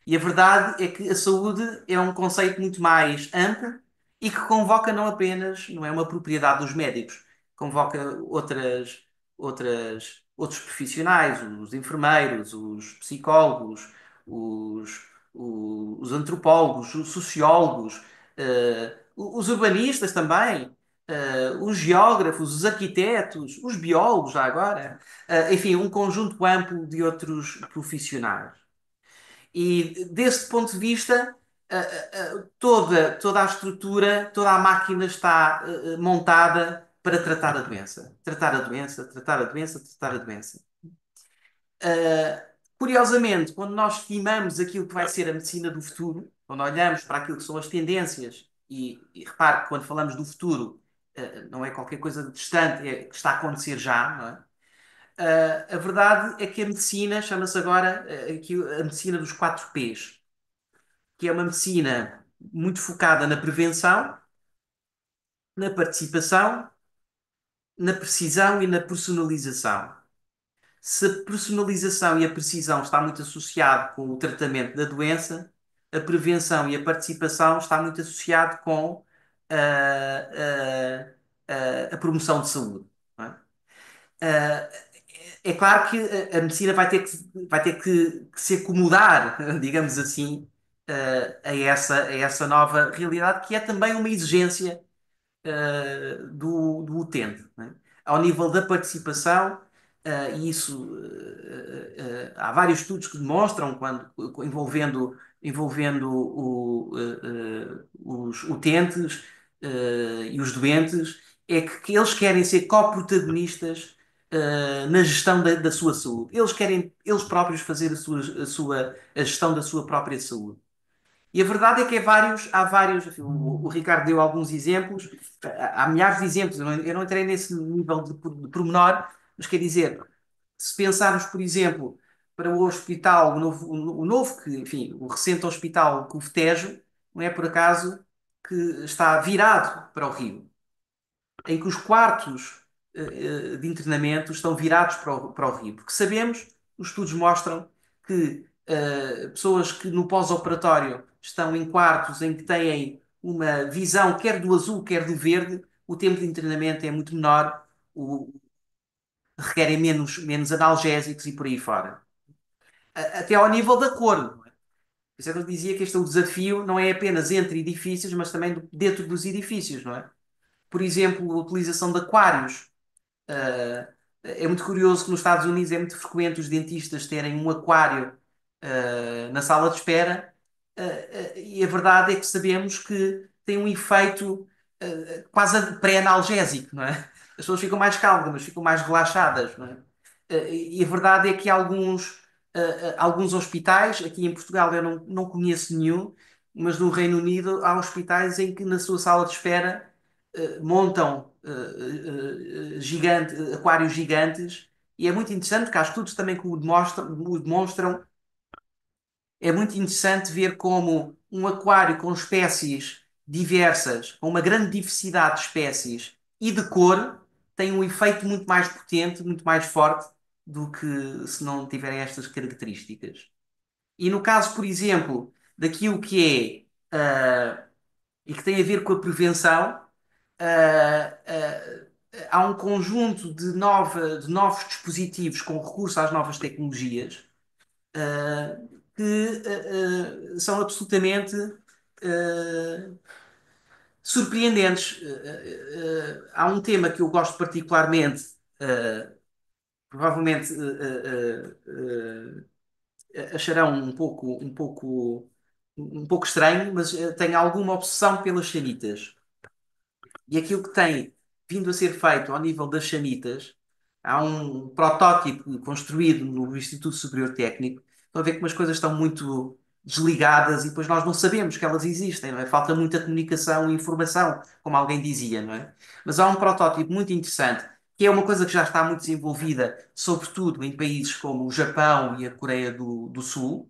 E a verdade é que a saúde é um conceito muito mais amplo e que convoca não apenas, não é uma propriedade dos médicos, convoca outros profissionais, os enfermeiros, os psicólogos, os antropólogos, os sociólogos, os urbanistas também, os geógrafos, os arquitetos, os biólogos, já agora, enfim, um conjunto amplo de outros profissionais. E desse ponto de vista, toda a estrutura, toda a máquina está montada para tratar a doença. Tratar a doença, tratar a doença, tratar a doença. Curiosamente, quando nós estimamos aquilo que vai ser a medicina do futuro, quando olhamos para aquilo que são as tendências, e repare que quando falamos do futuro, não é qualquer coisa distante, é que está a acontecer já, não é? A verdade é que a medicina chama-se agora aqui a medicina dos 4 Ps, que é uma medicina muito focada na prevenção, na participação, na precisão e na personalização. Se a personalização e a precisão está muito associado com o tratamento da doença, a prevenção e a participação está muito associado com a promoção de saúde. Não é? Ah, é claro que a medicina vai ter que se acomodar, digamos assim, a essa nova realidade, que é também uma exigência do utente, não é? Ao nível da participação, e isso há vários estudos que demonstram, envolvendo os utentes e os doentes, é que eles querem ser coprotagonistas na gestão da sua saúde. Eles querem eles próprios fazer a gestão da sua própria saúde. E a verdade é que há vários, enfim, o Ricardo deu alguns exemplos, há milhares de exemplos, eu não entrei nesse nível de pormenor, mas quer dizer, se pensarmos, por exemplo, para o hospital, o novo enfim, o recente hospital Covo Tejo, não é por acaso que está virado para o Rio, em que os quartos de internamento estão virados para o Rio, porque sabemos, os estudos mostram que pessoas que no pós-operatório estão em quartos em que têm uma visão quer do azul, quer do verde, o tempo de internamento é muito menor, requerem menos analgésicos e por aí fora. Até ao nível da cor. Não é? Por isso é que eu dizia que este é o desafio, não é apenas entre edifícios, mas também dentro dos edifícios, não é? Por exemplo, a utilização de aquários. É muito curioso que nos Estados Unidos é muito frequente os dentistas terem um aquário na sala de espera, e a verdade é que sabemos que tem um efeito quase pré-analgésico, não é? As pessoas ficam mais calmas, ficam mais relaxadas, não é? E a verdade é que alguns hospitais, aqui em Portugal eu não conheço nenhum, mas no Reino Unido há hospitais em que na sua sala de espera montam aquários gigantes, e é muito interessante, que há estudos também que o demonstram. É muito interessante ver como um aquário com espécies diversas, com uma grande diversidade de espécies e de cor, tem um efeito muito mais potente, muito mais forte do que se não tiverem estas características. E no caso, por exemplo, daquilo que é, e que tem a ver com a prevenção, ah, há um conjunto de novos dispositivos com recurso às novas tecnologias, ah, que são absolutamente surpreendentes. Há um tema que eu gosto particularmente, provavelmente acharão um pouco estranho, mas tenho alguma obsessão pelas sanitas. E aquilo que tem vindo a ser feito ao nível das sanitas, há um protótipo construído no Instituto Superior Técnico. Estão a ver como as coisas estão muito desligadas e depois nós não sabemos que elas existem, não é? Falta muita comunicação e informação, como alguém dizia, não é? Mas há um protótipo muito interessante, que é uma coisa que já está muito desenvolvida, sobretudo em países como o Japão e a Coreia do Sul,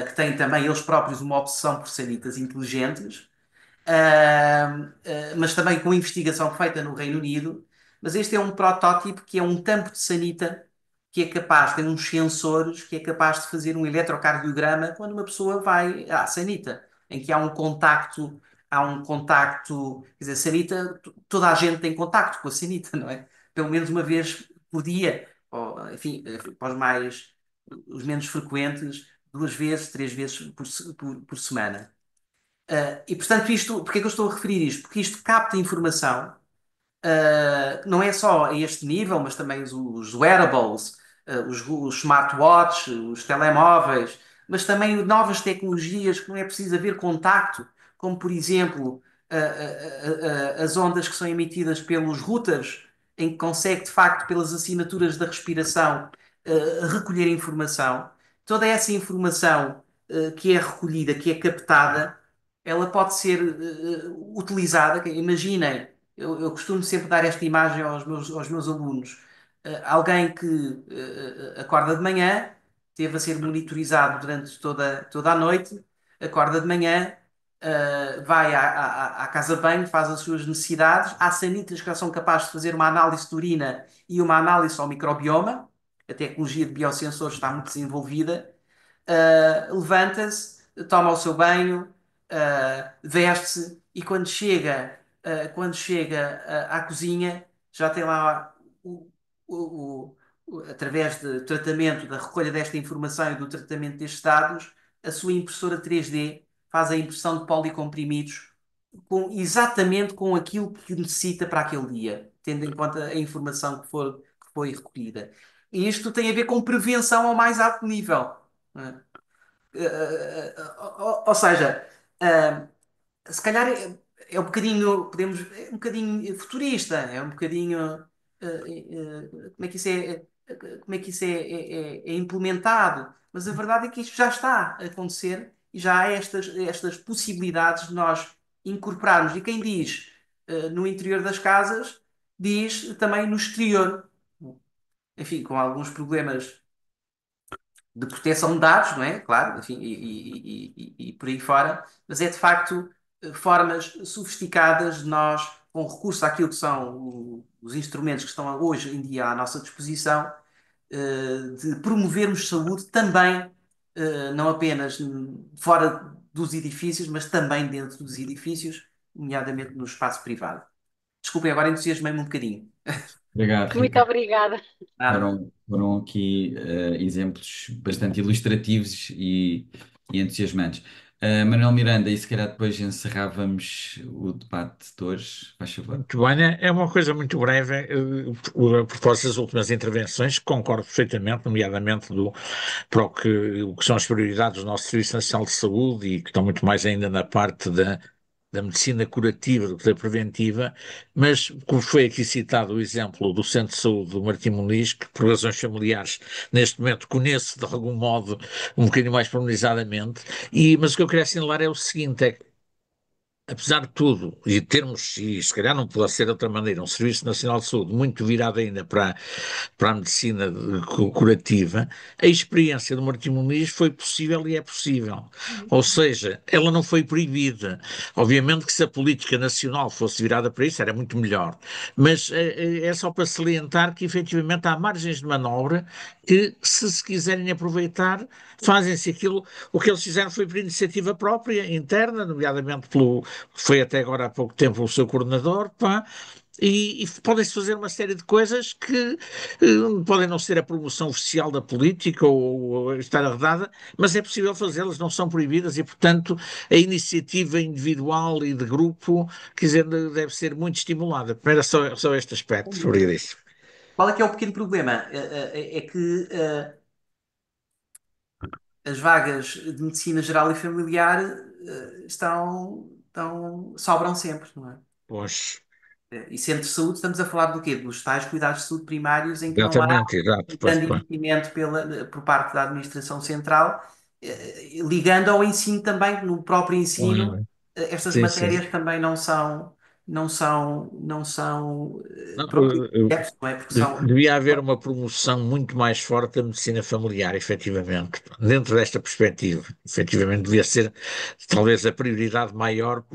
que têm também eles próprios uma obsessão por sanitas inteligentes, mas também com investigação feita no Reino Unido. Mas este é um protótipo que é um tampo de sanita que é capaz, tem uns sensores que é capaz de fazer um eletrocardiograma quando uma pessoa vai à sanita, em que há um contacto, quer dizer, sanita, toda a gente tem contacto com a sanita, não é? Pelo menos uma vez por dia, ou, enfim, para os menos frequentes, duas vezes, três vezes por semana. E portanto, porque é que eu estou a referir isto? Porque isto capta informação, não é só a este nível, mas também os wearables, os smartwatches, os telemóveis, mas também novas tecnologias que não é preciso haver contacto, como por exemplo as ondas que são emitidas pelos routers, em que consegue de facto, pelas assinaturas da respiração, recolher informação. Toda essa informação que é recolhida, que é captada, ela pode ser utilizada. Imaginem, eu costumo sempre dar esta imagem aos meus alunos. Alguém que acorda de manhã, teve a ser monitorizado durante toda a noite, acorda de manhã, vai à casa de banho, faz as suas necessidades. Há sanitas que já são capazes de fazer uma análise de urina e uma análise ao microbioma. A tecnologia de biosensores está muito desenvolvida. Levanta-se, toma o seu banho, veste-se e quando chega à cozinha, já tem lá o- através do tratamento, da recolha desta informação e do tratamento destes dados, a sua impressora 3D faz a impressão de policomprimidos exatamente com aquilo que necessita para aquele dia, tendo em conta a informação que foi recolhida. E isto tem a ver com prevenção ao mais alto nível. Não é? Ou seja, uh, se calhar é um bocadinho, é um bocadinho futurista, é um bocadinho como é que isso como é que isso é implementado, mas a verdade é que isto já está a acontecer e já há estas possibilidades de nós incorporarmos. E quem diz no interior das casas, diz também no exterior. Enfim, com alguns problemas de proteção de dados, não é? Claro, enfim, e por aí fora, mas é de facto formas sofisticadas de nós, com recurso àquilo que são os instrumentos que estão hoje em dia à nossa disposição, de promovermos saúde também, não apenas fora dos edifícios, mas também dentro dos edifícios, nomeadamente no espaço privado. Desculpem, agora entusiasmei-me um bocadinho. Obrigado, Muito Ricardo. obrigada. Nada. Foram aqui exemplos bastante ilustrativos e entusiasmantes. Manuel Miranda, e se calhar depois encerrávamos o debate de hoje, faz favor. Muito bem, é uma coisa muito breve, a propósito das últimas intervenções, concordo perfeitamente, nomeadamente para o que são as prioridades do nosso Serviço Nacional de Saúde e que estão muito mais ainda na parte da medicina curativa do que da preventiva, mas como foi aqui citado o exemplo do Centro de Saúde do Martim Muniz, que por razões familiares neste momento conheço de algum modo um bocadinho mais pormenorizadamente, mas o que eu queria assinalar é o seguinte, apesar de tudo, e termos, e se calhar não pode ser de outra maneira, um Serviço Nacional de Saúde muito virado ainda para a medicina curativa, a experiência do Martim Muniz foi possível e é possível. Ou seja, ela não foi proibida. Obviamente que se a política nacional fosse virada para isso era muito melhor, mas é só para salientar que efetivamente há margens de manobra que, se quiserem aproveitar, fazem-se aquilo. O que eles fizeram foi por iniciativa própria, interna, nomeadamente pelo, foi até agora há pouco tempo o seu coordenador, pá, e podem-se fazer uma série de coisas que podem não ser a promoção oficial da política ou estar arredada, mas é possível fazê-las, não são proibidas e, portanto, a iniciativa individual e de grupo, quer dizer, deve ser muito estimulada. Era só este aspecto sobre isso. Qual é que é o pequeno problema? É que as vagas de medicina geral e familiar sobram sempre, não é? Pois, E centro de saúde, estamos a falar do quê? Dos tais cuidados de saúde primários em que não há exatamente, exato, um pois, grande pois. investimento por parte da administração central, ligando ao ensino também, no próprio ensino, estas Sim, sim. matérias também não são Não, propriedades, não é? Porque são. devia haver uma promoção muito mais forte da medicina familiar, efetivamente, dentro desta perspectiva. Efetivamente, devia ser talvez a prioridade maior,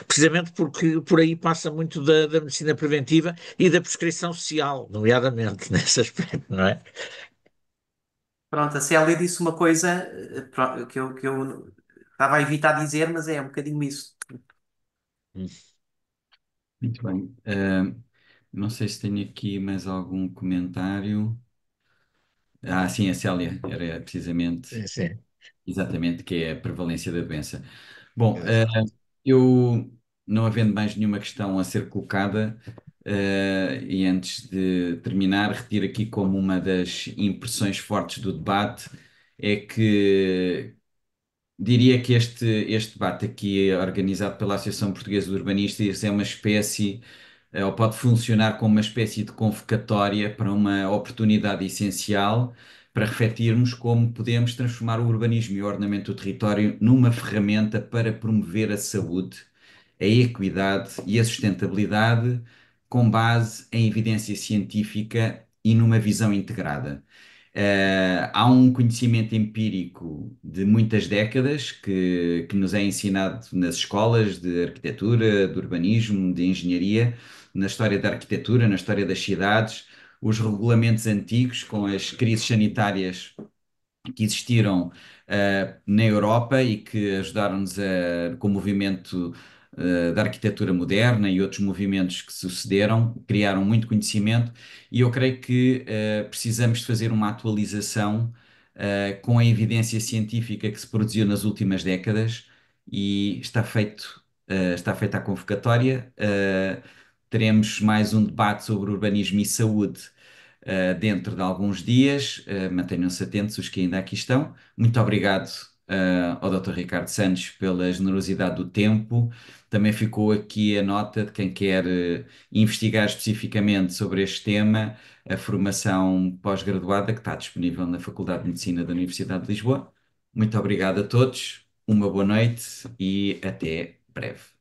precisamente porque por aí passa muito da medicina preventiva e da prescrição social, nomeadamente, nesse aspecto, não é? Pronto, a Célia disse uma coisa que eu estava a evitar dizer, mas é um bocadinho isso. Hum. Muito bem. Não sei se tenho aqui mais algum comentário. Ah, sim, a Célia, era precisamente, Sim, sim. exatamente, que é a prevalência da doença. Bom, Exato. eu, não havendo mais nenhuma questão a ser colocada, e antes de terminar, retiro aqui como uma das impressões fortes do debate, é que diria que este debate aqui, organizado pela Associação Portuguesa de Urbanistas, é uma espécie, ou pode funcionar como uma espécie de convocatória para uma oportunidade essencial para refletirmos como podemos transformar o urbanismo e o ordenamento do território numa ferramenta para promover a saúde, a equidade e a sustentabilidade com base em evidência científica e numa visão integrada. Há um conhecimento empírico de muitas décadas que nos é ensinado nas escolas de arquitetura, de urbanismo, de engenharia, na história da arquitetura, na história das cidades, os regulamentos antigos com as crises sanitárias que existiram na Europa e que ajudaram-nos com o movimento da arquitetura moderna e outros movimentos que sucederam, criaram muito conhecimento e eu creio que precisamos de fazer uma atualização com a evidência científica que se produziu nas últimas décadas e está feita a convocatória. Teremos mais um debate sobre urbanismo e saúde dentro de alguns dias. Mantenham-se atentos os que ainda aqui estão. Muito obrigado ao Dr. Ricardo Santos pela generosidade do tempo. Também ficou aqui a nota de quem quer investigar especificamente sobre este tema, a formação pós-graduada que está disponível na Faculdade de Medicina da Universidade de Lisboa. Muito obrigado a todos, uma boa noite e até breve.